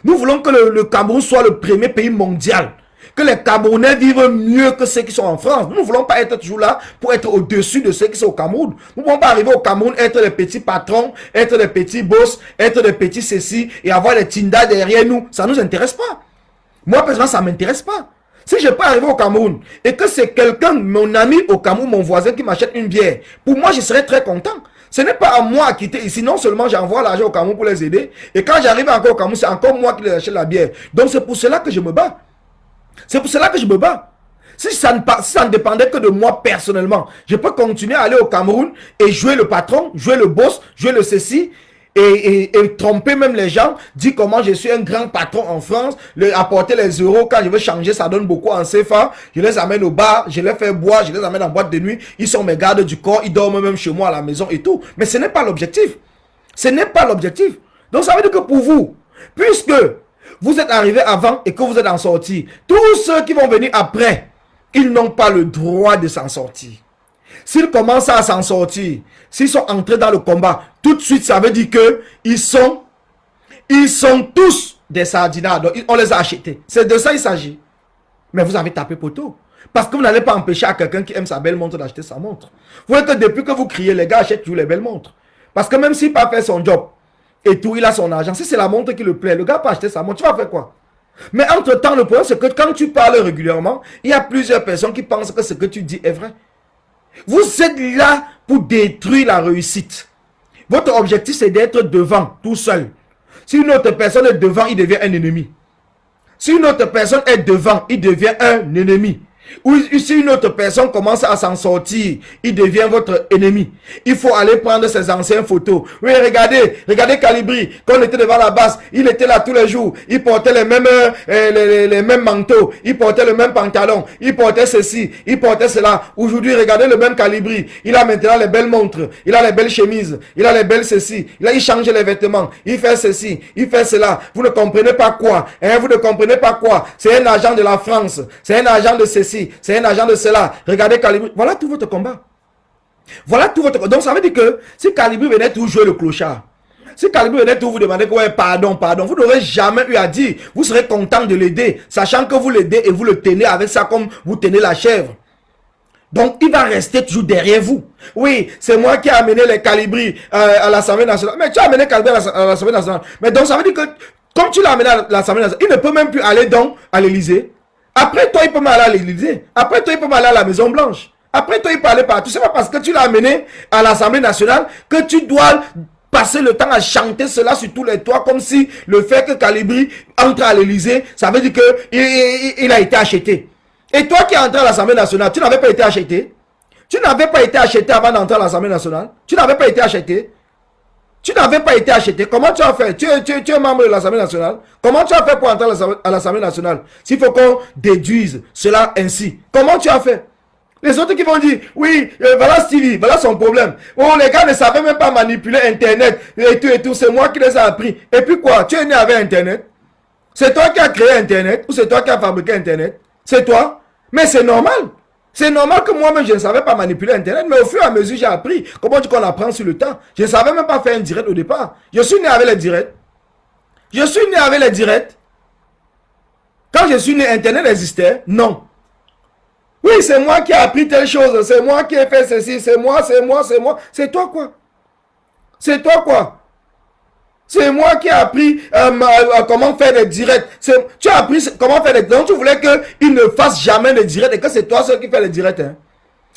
Nous voulons que le Cameroun soit le premier pays mondial. Que les Camerounais vivent mieux que ceux qui sont en France. Nous ne voulons pas être toujours là pour être au-dessus de ceux qui sont au Cameroun. Nous ne voulons pas arriver au Cameroun, être les petits patrons, être les petits boss, être les petits ceci et avoir les tindas derrière nous. Ça ne nous intéresse pas. Moi, personnellement, ça ne m'intéresse pas. Si je peux arriver au Cameroun et que c'est quelqu'un, mon ami au Cameroun, mon voisin qui m'achète une bière, pour moi, je serais très content. Ce n'est pas à moi à quitter ici. Non seulement j'envoie l'argent au Cameroun pour les aider, et quand j'arrive encore au Cameroun, c'est encore moi qui les achète la bière. Donc c'est pour cela que je me bats. C'est pour cela que je me bats. Si ça ne dépendait que de moi personnellement, je peux continuer à aller au Cameroun et jouer le patron, jouer le boss, jouer le ceci, et tromper même les gens, dire comment je suis un grand patron en France, apporter les euros quand je veux changer, ça donne beaucoup en CFA, je les amène au bar, je les fais boire, je les amène en boîte de nuit, ils sont mes gardes du corps, ils dorment même chez moi à la maison et tout. Mais ce n'est pas l'objectif. Ce n'est pas l'objectif. Donc ça veut dire que pour vous, puisque vous êtes arrivé avant et que vous êtes en sortie, tous ceux qui vont venir après, ils n'ont pas le droit de s'en sortir. S'ils commencent à s'en sortir, s'ils sont entrés dans le combat, tout de suite, ça veut dire que ils sont tous des sardinards. Donc, on les a achetés. C'est de ça il s'agit. Mais vous avez tapé poteau. Parce que vous n'allez pas empêcher à quelqu'un qui aime sa belle montre d'acheter sa montre. Vous voyez que depuis que vous criez, les gars achètent toujours les belles montres. Parce que même s'il n'a pas fait son job et tout, il a son argent. Si c'est la montre qui le plaît, le gars peut acheter sa montre. Tu vas faire quoi? Mais entre-temps, le problème, c'est que quand tu parles régulièrement, il y a plusieurs personnes qui pensent que ce que tu dis est vrai. Vous êtes là pour détruire la réussite. Votre objectif, c'est d'être devant, tout seul. Si une autre personne est devant, il devient un ennemi. Si une autre personne est devant, il devient un ennemi. Ou si une autre personne commence à s'en sortir, il devient votre ennemi. Il faut aller prendre ses anciennes photos. Oui, regardez Calibri. Quand on était devant la base, il était là tous les jours. Il portait les mêmes manteaux. Il portait le même pantalon. Il portait ceci. Il portait cela. Aujourd'hui, regardez le même Calibri. Il a maintenant les belles montres. Il a les belles chemises. Il a les belles ceci. Là, il change les vêtements. Il fait ceci. Il fait cela. Vous ne comprenez pas quoi. Vous ne comprenez pas quoi. C'est un agent de la France. C'est un agent de ceci. C'est un agent de cela. Regardez Calibri. Voilà tout votre combat. Voilà tout votre combat. Donc ça veut dire que si Calibri venait tout jouer le clochard, si Calibri venait tout vous demander ouais, pardon, vous n'aurez jamais eu à dire. Vous serez content de l'aider, sachant que vous l'aidez et vous le tenez avec ça comme vous tenez la chèvre. Donc il va rester toujours derrière vous. Oui, c'est moi qui ai amené les Calibri à l'Assemblée nationale. Mais tu as amené Calibri à l'Assemblée nationale. Mais donc ça veut dire que comme tu l'as amené à l'Assemblée nationale, il ne peut même plus aller donc à l'Élysée. Après toi, il peut m'aller à l'Élysée. Après toi, il peut m'aller à la Maison Blanche. Après toi, il peut aller partout. C'est pas parce que tu l'as amené à l'Assemblée nationale que tu dois passer le temps à chanter cela sur tous les toits comme si le fait que Calibri entre à l'Élysée, ça veut dire qu'il a été acheté. Et toi qui es entré à l'Assemblée nationale, tu n'avais pas été acheté. Tu n'avais pas été acheté avant d'entrer à l'Assemblée nationale. Tu n'avais pas été acheté. Tu n'avais pas été acheté. Comment tu as fait? Tu es membre de l'Assemblée nationale. Comment tu as fait pour entrer à l'Assemblée nationale? S'il faut qu'on déduise cela ainsi. Comment tu as fait? Les autres qui vont dire, oui, voilà Stevie, voilà son problème. Oh, les gars ne savaient même pas manipuler Internet et tout. C'est moi qui les ai appris. Et puis quoi? Tu es né avec Internet? C'est toi qui as créé Internet? Ou c'est toi qui as fabriqué Internet? C'est toi? Mais c'est normal. C'est normal que moi-même, je ne savais pas manipuler Internet, mais au fur et à mesure, j'ai appris. Comment qu'on apprend sur le temps? Je ne savais même pas faire un direct au départ. Je suis né avec les directs. Je suis né avec les directs. Quand je suis né, Internet existait? Non. Oui, c'est moi qui ai appris telle chose. C'est moi qui ai fait ceci. C'est moi. C'est toi quoi? C'est toi quoi? C'est moi qui ai appris comment faire des directs. Tu as appris comment faire des directs. Donc tu voulais qu'ils ne fassent jamais de directs et que c'est toi seul qui fais les directs. Hein.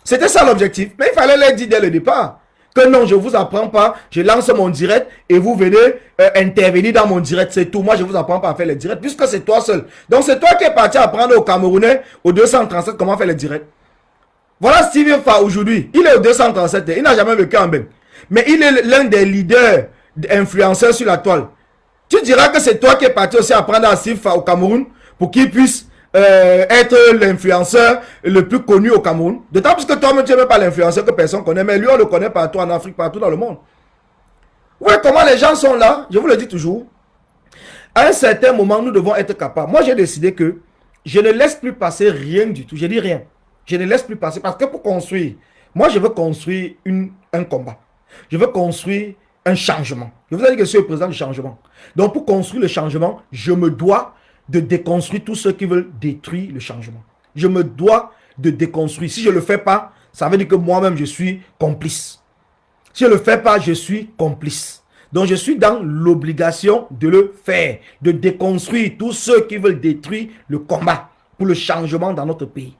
C'était ça l'objectif. Mais il fallait leur dire dès le départ que non, je ne vous apprends pas. Je lance mon direct et vous venez intervenir dans mon direct. C'est tout. Moi, je ne vous apprends pas à faire les directs puisque c'est toi seul. Donc c'est toi qui es parti apprendre aux Camerounais au 237 comment faire les directs. Voilà Steve Fa aujourd'hui. Il est au 237. Il n'a jamais vécu en Belgique. Mais il est l'un des leaders influenceurs sur la toile. Tu diras que c'est toi qui es parti aussi apprendre à Steve Fa au Cameroun pour qu'il puisse être l'influenceur le plus connu au Cameroun. D'autant plus que toi-même tu n'es même pas l'influenceur que personne connaît, mais lui on le connaît partout en Afrique, partout dans le monde. Ouais, comment les gens sont là, je vous le dis toujours. À un certain moment, nous devons être capables. Moi, j'ai décidé que je ne laisse plus passer rien du tout. Je dis rien. Je ne laisse plus passer parce que pour construire, moi je veux construire un combat. Je veux construire un changement. Je vous ai dit que je suis le président du changement. Donc pour construire le changement, je me dois de déconstruire tous ceux qui veulent détruire le changement. Je me dois de déconstruire. Si je ne le fais pas, ça veut dire que moi-même je suis complice. Si je ne le fais pas, je suis complice. Donc je suis dans l'obligation de le faire, de déconstruire tous ceux qui veulent détruire le combat pour le changement dans notre pays.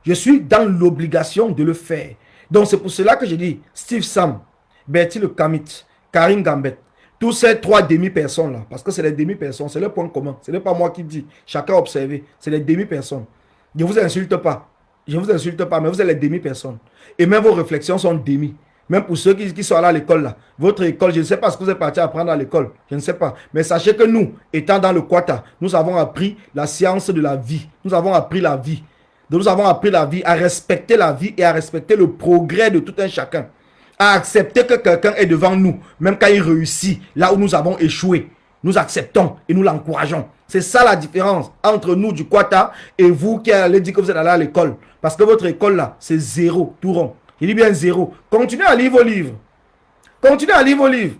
Je suis dans l'obligation de le faire. Donc c'est pour cela que je dis Steve Sam, Bertie Le Kamit, Karim Gambet, tous ces trois demi-personnes là, parce que c'est les demi-personnes, c'est le point commun, ce n'est pas moi qui dis, chacun a observé, c'est les demi-personnes. Je ne vous insulte pas, mais vous êtes les demi-personnes. Et même vos réflexions sont demi. Même pour ceux qui sont allés à l'école là. Votre école, je ne sais pas ce que vous êtes parti apprendre à l'école. Je ne sais pas. Mais sachez que nous, étant dans le Kwata, nous avons appris la science de la vie. Nous avons appris la vie. Donc nous avons appris la vie, à respecter la vie et à respecter le progrès de tout un chacun. À accepter que quelqu'un est devant nous, même quand il réussit, là où nous avons échoué. Nous acceptons et nous l'encourageons. C'est ça la différence entre nous du Kwata et vous qui allez dire que vous êtes allé à l'école. Parce que votre école là, c'est zéro, tout rond. Il dit bien zéro. Continuez à lire vos livres. Continuez à lire vos livres.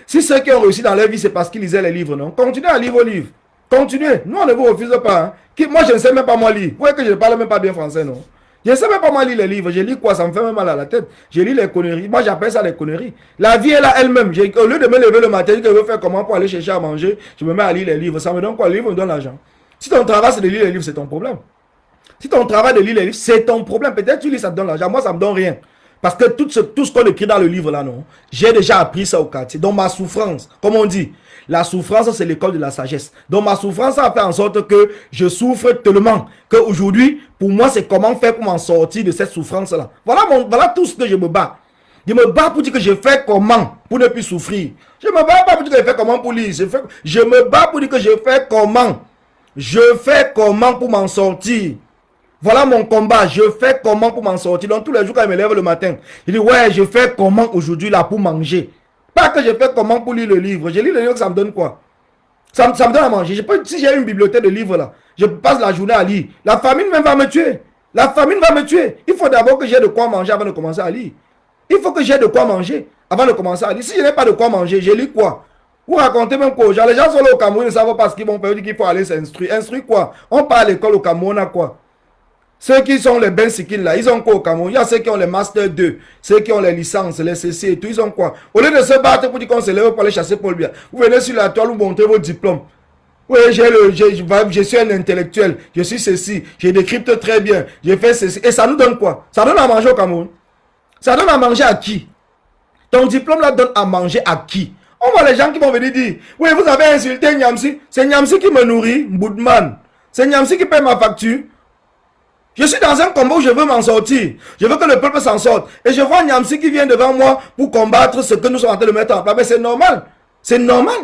Si ceux qui ont réussi dans leur vie, c'est parce qu'ils lisaient les livres, non? Continuez à lire vos livres. Continuez. Nous, on ne vous refuse pas. Hein. Moi, je ne sais même pas moi lire. Vous voyez que je ne parle même pas bien français, non? Je ne sais même pas moi lire les livres. Je lis quoi? Ça me fait même mal à la tête. Je lis les conneries. Moi, j'appelle ça les conneries. La vie est là elle-même. Au lieu de me lever le matin, je veux faire comment pour aller chercher à manger, je me mets à lire les livres. Ça me donne quoi? Le livre me donne l'argent. Si ton travail, c'est de lire les livres, c'est ton problème. Si ton travail de lire les livres, c'est ton problème. Peut-être tu lis, ça te donne l'argent. Moi, ça ne me donne rien. Parce que tout ce qu'on écrit dans le livre là, non, j'ai déjà appris ça au quartier. Donc ma souffrance, comme on dit, la souffrance c'est l'école de la sagesse. Donc ma souffrance ça a fait en sorte que je souffre tellement qu'aujourd'hui, pour moi c'est comment faire pour m'en sortir de cette souffrance là. Voilà tout ce que je me bats. Je me bats pour dire que je fais comment pour ne plus souffrir. Je me bats pas pour dire que je fais comment pour lire. Je me bats pour dire que je fais comment. Je fais comment pour m'en sortir. Voilà mon combat, je fais comment pour m'en sortir. Donc tous les jours quand je me lève le matin, je dis ouais, je fais comment aujourd'hui là pour manger. Pas que je fais comment pour lire le livre. Je lis le livre, ça me donne quoi? Ça me donne à manger. Si j'ai une bibliothèque de livres là, je passe la journée à lire. La famine même va me tuer. La famine va me tuer. Il faut d'abord que j'ai de quoi manger avant de commencer à lire. Il faut que j'ai de quoi manger avant de commencer à lire. Si je n'ai pas de quoi manger, je lis quoi? Vous racontez même quoi aux gens? Les gens sont là au Cameroun, ils ne savent pas ce qu'ils vont faire. Ils disent qu'il faut aller s'instruire. Instruire quoi? On part à l'école au Cameroun à quoi? Ceux qui sont les Ben Sikin là, ils ont quoi au Cameroun? Il y a ceux qui ont les Master 2, ceux qui ont les licences, les CC et tout, ils ont quoi? Au lieu de se battre pour dire qu'on se lève pour aller chasser Paul Biya, vous venez sur la toile, vous montrez vos diplômes. Oui, je suis un intellectuel, je suis ceci, je décrypte très bien, je fais ceci. Et ça nous donne quoi? Ça donne à manger au Cameroun. Ça donne à manger à qui? Ton diplôme là donne à manger à qui? On voit les gens qui vont venir dire, oui, vous avez insulté Nyamsi, c'est Nyamsi qui me nourrit, Boudman. C'est Nyamsi qui paie ma facture. Je suis dans un combat où je veux m'en sortir. Je veux que le peuple s'en sorte. Et je vois Nyamsi qui vient devant moi pour combattre ce que nous sommes en train de mettre en place. Mais c'est normal. C'est normal.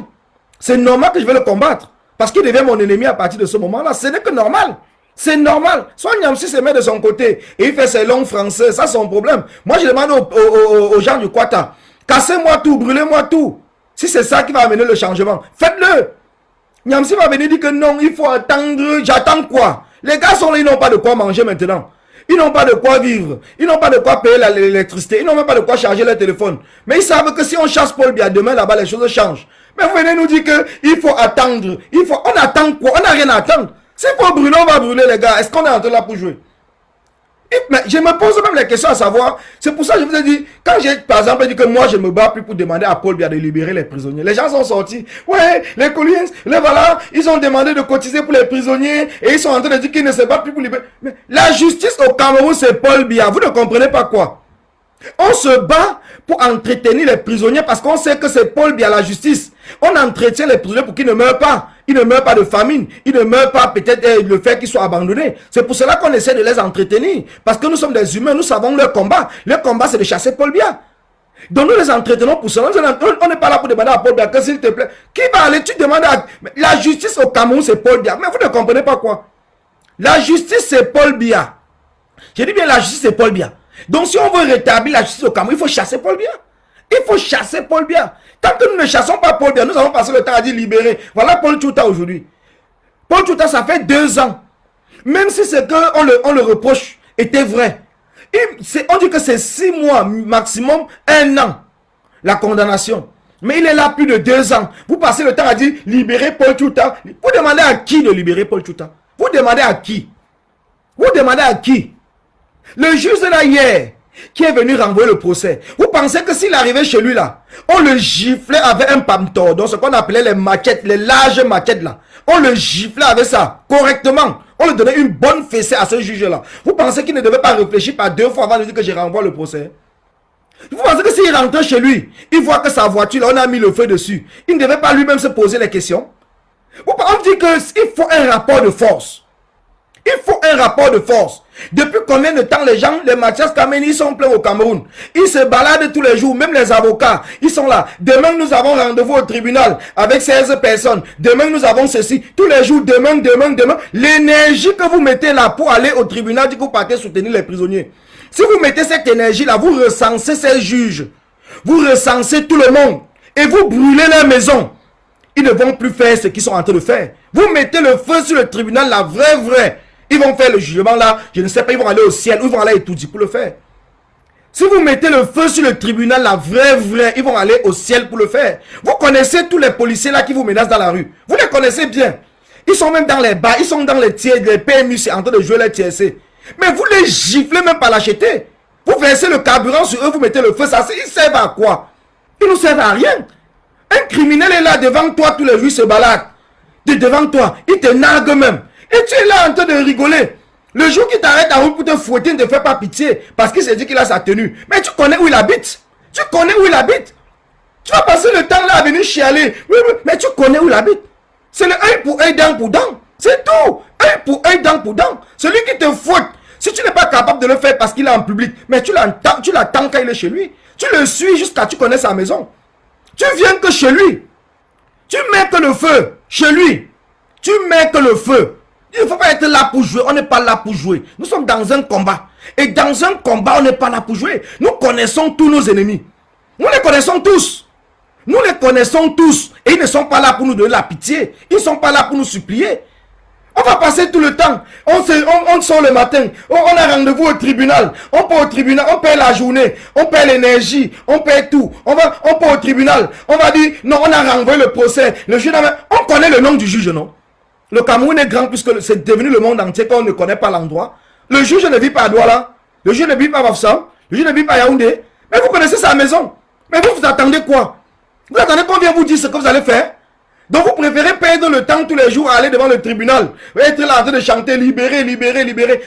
C'est normal que je vais le combattre. Parce qu'il devient mon ennemi à partir de ce moment-là. Ce n'est que normal. C'est normal. Soit Nyamsi se met de son côté et il fait ses langues françaises. Ça, c'est son problème. Moi, je demande aux gens du Kwata, cassez-moi tout, brûlez-moi tout. Si c'est ça qui va amener le changement, faites-le. Nyamsi va venir dire que non, il faut attendre. J'attends quoi? Les gars sont là, ils n'ont pas de quoi manger maintenant. Ils n'ont pas de quoi vivre. Ils n'ont pas de quoi payer l'électricité. Ils n'ont même pas de quoi charger leur téléphone. Mais ils savent que si on chasse Paul Biya, demain là-bas, les choses changent. Mais vous venez nous dire qu'il faut attendre. On attend quoi? On n'a rien à attendre. S'il faut brûler, on va brûler les gars. Est-ce qu'on est en train là pour jouer? Mais je me pose même les questions à savoir. C'est pour ça que je vous ai dit, quand j'ai par exemple dit que moi je me bats plus pour demander à Paul Biya de libérer les prisonniers, les gens sont sortis. Ouais, les Coliens, les voilà, ils ont demandé de cotiser pour les prisonniers et ils sont en train de dire qu'ils ne se battent plus pour libérer. Mais la justice au Cameroun, c'est Paul Biya. Vous ne comprenez pas quoi? On se bat pour entretenir les prisonniers parce qu'on sait que c'est Paul Biya la justice. On entretient les prisonniers pour qu'ils ne meurent pas. Ils ne meurent pas de famine. Ils ne meurent pas peut-être le fait qu'ils soient abandonnés. C'est pour cela qu'on essaie de les entretenir. Parce que nous sommes des humains, nous savons leur combat. Leur combat, c'est de chasser Paul Biya. Donc nous les entretenons pour cela. On n'est pas là pour demander à Paul Biya que s'il te plaît. Qui va aller? Tu demandes à... La justice au Cameroun, c'est Paul Biya. Mais vous ne comprenez pas quoi? La justice, c'est Paul Biya. Je dis bien la justice, c'est Paul Biya. Donc si on veut rétablir la justice au Cameroun, il faut chasser Paul Biya. Il faut chasser Paul Biya. Tant que nous ne chassons pas Paul Biya, nous allons passer le temps à dire libérer. Voilà Paul Tchouta aujourd'hui. Paul Tchouta, ça fait 2 ans. Même si c'est qu'on le reproche était vrai. On dit que c'est 6 mois, maximum 1 an, la condamnation. Mais il est là plus de 2 ans. Vous passez le temps à dire libérer Paul Tchouta. Vous demandez à qui de libérer Paul Tchouta? Vous demandez à qui? Vous demandez à qui? Le juge de là hier, qui est venu renvoyer le procès. Vous pensez que s'il arrivait chez lui là, on le giflait avec un pamtor, donc ce qu'on appelait les machettes, les larges machettes là. On le giflait avec ça, correctement. On lui donnait une bonne fessée à ce juge là. Vous pensez qu'il ne devait pas réfléchir par 2 fois avant de dire que je renvoie le procès? Vous pensez que s'il rentrait chez lui, il voit que sa voiture là, on a mis le feu dessus. Il ne devait pas lui-même se poser les questions? On dit qu'il faut un rapport de force. Il faut un rapport de force. Depuis combien de temps les gens, les Mathias Kameni, ils sont pleins au Cameroun. Ils se baladent tous les jours, même les avocats, ils sont là. Demain, nous avons rendez-vous au tribunal avec 16 personnes. Demain, nous avons ceci. Tous les jours, demain. L'énergie que vous mettez là pour aller au tribunal, dit que vous partez soutenir les prisonniers. Si vous mettez cette énergie-là, vous recensez ces juges. Vous recensez tout le monde. Et vous brûlez leur maison. Ils ne vont plus faire ce qu'ils sont en train de faire. Vous mettez le feu sur le tribunal, la vraie. Ils vont faire le jugement là, je ne sais pas, ils vont aller au ciel, ou ils vont aller à Etoudi pour le faire. Si vous mettez le feu sur le tribunal, la vraie, ils vont aller au ciel pour le faire. Vous connaissez tous les policiers là qui vous menacent dans la rue. Vous les connaissez bien. Ils sont même dans les bars, ils sont dans les tiers, les PMU, c'est en train de jouer les TSC. Mais vous les giflez même par l'acheter. Vous versez le carburant sur eux, vous mettez le feu, ça, ils servent à quoi? Ils ne servent à rien. Un criminel est là devant toi tous les jours, il se balade. Devant toi, il te nargue même. Et tu es là en train de rigoler. Le jour qu'il t'arrête en route pour te fouetter, ne te fait pas pitié. Parce qu'il s'est dit qu'il a sa tenue. Mais tu connais où il habite. Tu connais où il habite. Tu vas passer le temps là à venir chialer. Oui, mais tu connais où il habite. C'est le œil pour œil, dent pour dent. C'est tout. Œil pour œil, dent pour dent. Celui qui te fouette. Si tu n'es pas capable de le faire parce qu'il est en public, mais tu l'attends quand il est chez lui. Tu le suis jusqu'à ce que tu connais sa maison. Tu viens que chez lui. Tu mets que le feu chez lui. Tu mets que le feu. Il ne faut pas être là pour jouer. On n'est pas là pour jouer. Nous sommes dans un combat. Et dans un combat, on n'est pas là pour jouer. Nous connaissons tous nos ennemis. Nous les connaissons tous. Nous les connaissons tous. Et ils ne sont pas là pour nous donner la pitié. Ils ne sont pas là pour nous supplier. On va passer tout le temps. On sort le matin. On a rendez-vous au tribunal. On part au tribunal. On paie la journée. On paie l'énergie. On paie tout. On part au tribunal. On va dire, non, on a renvoyé le procès. Le juge, on connaît le nom du juge, non? Le Cameroun est grand puisque c'est devenu le monde entier qu'on ne connaît pas l'endroit. Le juge ne vit pas à Douala. Le juge ne vit pas à Bafoussam. Le juge ne vit pas à Yaoundé. Mais vous connaissez sa maison. Mais vous attendez quoi? Vous attendez qu'on vienne vous dire ce que vous allez faire? Donc vous préférez perdre le temps tous les jours à aller devant le tribunal. Être là en train de chanter libéré.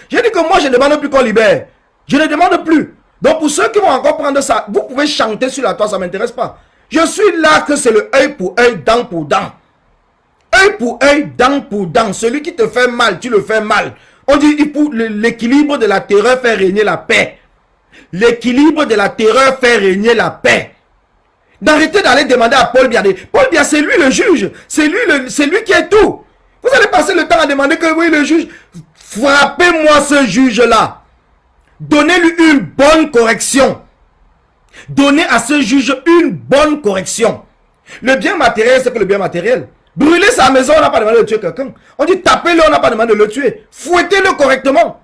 J'ai dit que moi je ne demande plus qu'on libère. Je ne demande plus. Donc pour ceux qui vont encore prendre ça, vous pouvez chanter sur la toile, ça ne m'intéresse pas. Je suis là que c'est le œil pour œil, dent pour dent. Œil pour œil, dent pour dent. Celui qui te fait mal, tu le fais mal. On dit pour l'équilibre de la terreur fait régner la paix. L'équilibre de la terreur fait régner la paix. D'arrêter d'aller demander à Paul Biya. Paul Biya, c'est lui le juge. C'est lui qui est tout. Vous allez passer le temps à demander que oui, le juge, frappez-moi ce juge-là. Donnez-lui une bonne correction. Donnez à ce juge une bonne correction. Le bien matériel, c'est que le bien matériel. Brûler sa maison, on n'a pas demandé de tuer quelqu'un. On dit tapez-le, on n'a pas demandé de le tuer. Fouettez-le correctement.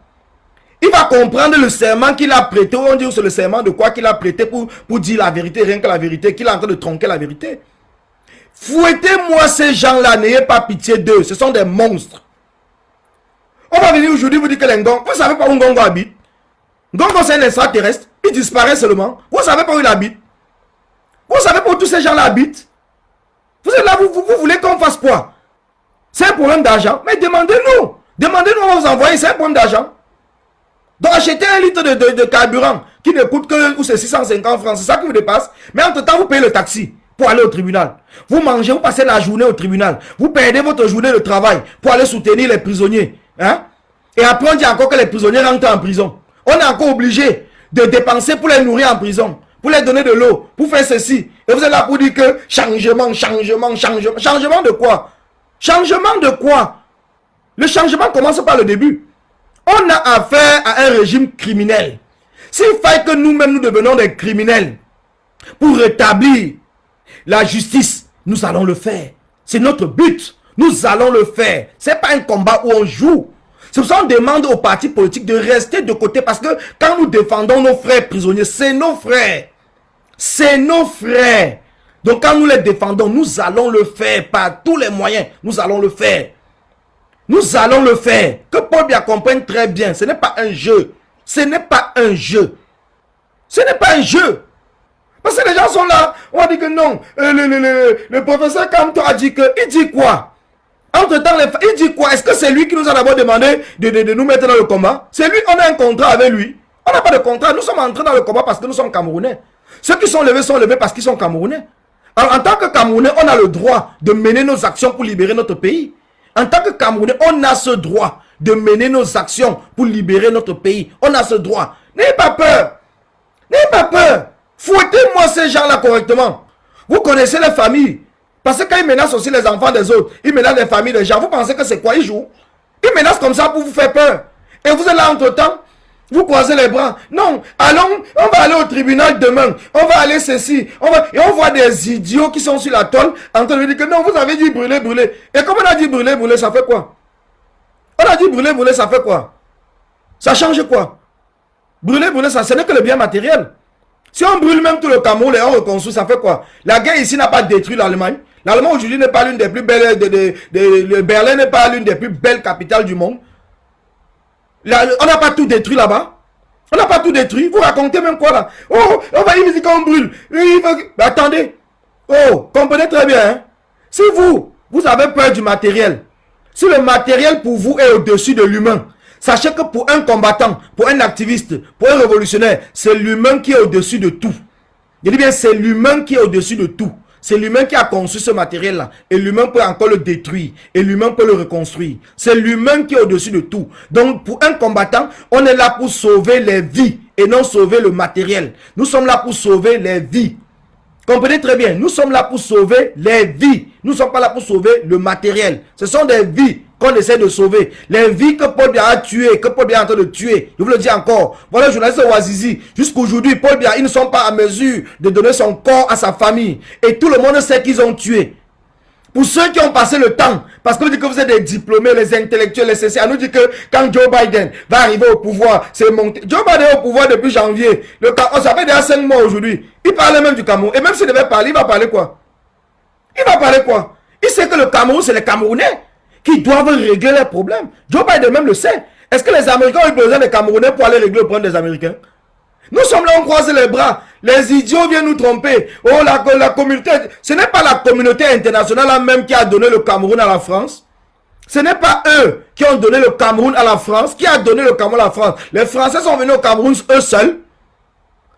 Il va comprendre le serment qu'il a prêté. On dit c'est le serment de quoi qu'il a prêté pour dire la vérité, rien que la vérité, qu'il est en train de tronquer la vérité. Fouettez-moi ces gens-là, n'ayez pas pitié d'eux. Ce sont des monstres. On va venir aujourd'hui vous dire que les Ngongo, vous savez pas où Ngongo habite? Ngongo c'est un extraterrestre, il disparaît seulement. Vous savez pas où il habite? Vous savez pas où tous ces gens-là habitent? Vous êtes là, vous voulez qu'on fasse quoi? C'est un problème d'argent. Mais demandez-nous. Demandez-nous, on va vous envoyer, c'est un problème d'argent. Donc achetez un litre de carburant qui ne coûte que 650 francs, c'est ça qui vous dépasse. Mais entre temps, vous payez le taxi pour aller au tribunal. Vous mangez, vous passez la journée au tribunal. Vous perdez votre journée de travail pour aller soutenir les prisonniers. Hein? Et après, on dit encore que les prisonniers rentrent en prison. On est encore obligé de dépenser pour les nourrir en prison, pour les donner de l'eau, pour faire ceci. Et vous êtes là pour dire que changement. Changement de quoi? Changement de quoi? Le changement commence par le début. On a affaire à un régime criminel. S'il faut que nous-mêmes nous devenons des criminels pour rétablir la justice, nous allons le faire. C'est notre but. Nous allons le faire. Ce n'est pas un combat où on joue. C'est pour ça qu'on demande aux partis politiques de rester de côté parce que quand nous défendons nos frères prisonniers, c'est nos frères. C'est nos frères. Donc quand nous les défendons, nous allons le faire par tous les moyens. Nous allons le faire. Nous allons le faire. Que Paul Biya comprenne très bien. Ce n'est pas un jeu. Ce n'est pas un jeu. Ce n'est pas un jeu. Parce que les gens sont là. On a dit que non. Le professeur Kamto a dit que. Il dit quoi? Entre temps, il dit quoi? Est-ce que c'est lui qui nous a d'abord demandé de nous mettre dans le combat? C'est lui, on a un contrat avec lui. On n'a pas de contrat. Nous sommes entrés dans le combat parce que nous sommes Camerounais. Ceux qui sont levés parce qu'ils sont Camerounais. Alors, en tant que Camerounais, on a le droit de mener nos actions pour libérer notre pays. En tant que Camerounais, on a ce droit de mener nos actions pour libérer notre pays. On a ce droit. N'ayez pas peur. N'ayez pas peur. Fouettez-moi ces gens-là correctement. Vous connaissez les familles. Parce que quand ils menacent aussi les enfants des autres, ils menacent les familles des gens. Vous pensez que c'est quoi? Ils jouent. Ils menacent comme ça pour vous faire peur. Et vous êtes là entre-temps. Vous croisez les bras. Non, allons, on va aller au tribunal demain. On va aller ceci. Et on voit des idiots qui sont sur la tôle en train de dire que non, vous avez dit brûler, brûler. Et comme on a dit brûler, brûler, ça fait quoi? On a dit brûler, brûler, ça fait quoi? Ça change quoi? Brûler, brûler, ça, ce n'est que le bien matériel. Si on brûle même tout le Cameroun et on reconstruit, ça fait quoi? La guerre ici n'a pas détruit l'Allemagne. L'Allemagne aujourd'hui n'est pas l'une des plus belles. Le Berlin n'est pas l'une des plus belles capitales du monde. On n'a pas tout détruit là-bas. On n'a pas tout détruit. Vous racontez même quoi là? Oh, on va y dire qu'on brûle. Mais attendez. Oh, comprenez très bien. Hein? Si vous avez peur du matériel, si le matériel pour vous est au-dessus de l'humain, sachez que pour un combattant, pour un activiste, pour un révolutionnaire, c'est l'humain qui est au-dessus de tout. Je dis bien, c'est l'humain qui est au-dessus de tout. C'est l'humain qui a conçu ce matériel-là. Et l'humain peut encore le détruire. Et l'humain peut le reconstruire. C'est l'humain qui est au-dessus de tout. Donc, pour un combattant, on est là pour sauver les vies et non sauver le matériel. Nous sommes là pour sauver les vies. Comprenez très bien. Nous sommes là pour sauver les vies. Nous ne sommes pas là pour sauver le matériel. Ce sont des vies qu'on essaie de sauver. Les vies que Paul Biya a tuées, que Paul Biya est en train de tuer. Je vous le dis encore. Voilà le journaliste Ouazizi. Jusqu'aujourd'hui, Paul Biya, ils ne sont pas à mesure de donner son corps à sa famille. Et tout le monde sait qu'ils ont tué. Pour ceux qui ont passé le temps, parce qu'on nous dit que vous êtes des diplômés, les intellectuels, les CC, on nous dit que quand Joe Biden va arriver au pouvoir, c'est monté. Joe Biden est au pouvoir depuis janvier. Ça fait déjà 5 mois aujourd'hui. Il parlait même du Cameroun. Et même s'il devait parler, il va parler quoi? Il va parler quoi? Il sait que le Cameroun, c'est les Camerounais qui doivent régler leurs problèmes. Joe Biden même le sait. Est-ce que les Américains ont eu besoin des Camerounais pour aller régler le problème des Américains? Nous sommes là, on croise les bras. Les idiots viennent nous tromper. Oh, la communauté... Ce n'est pas la communauté internationale là même qui a donné le Cameroun à la France. Ce n'est pas eux qui ont donné le Cameroun à la France. Qui a donné le Cameroun à la France? Les Français sont venus au Cameroun eux seuls.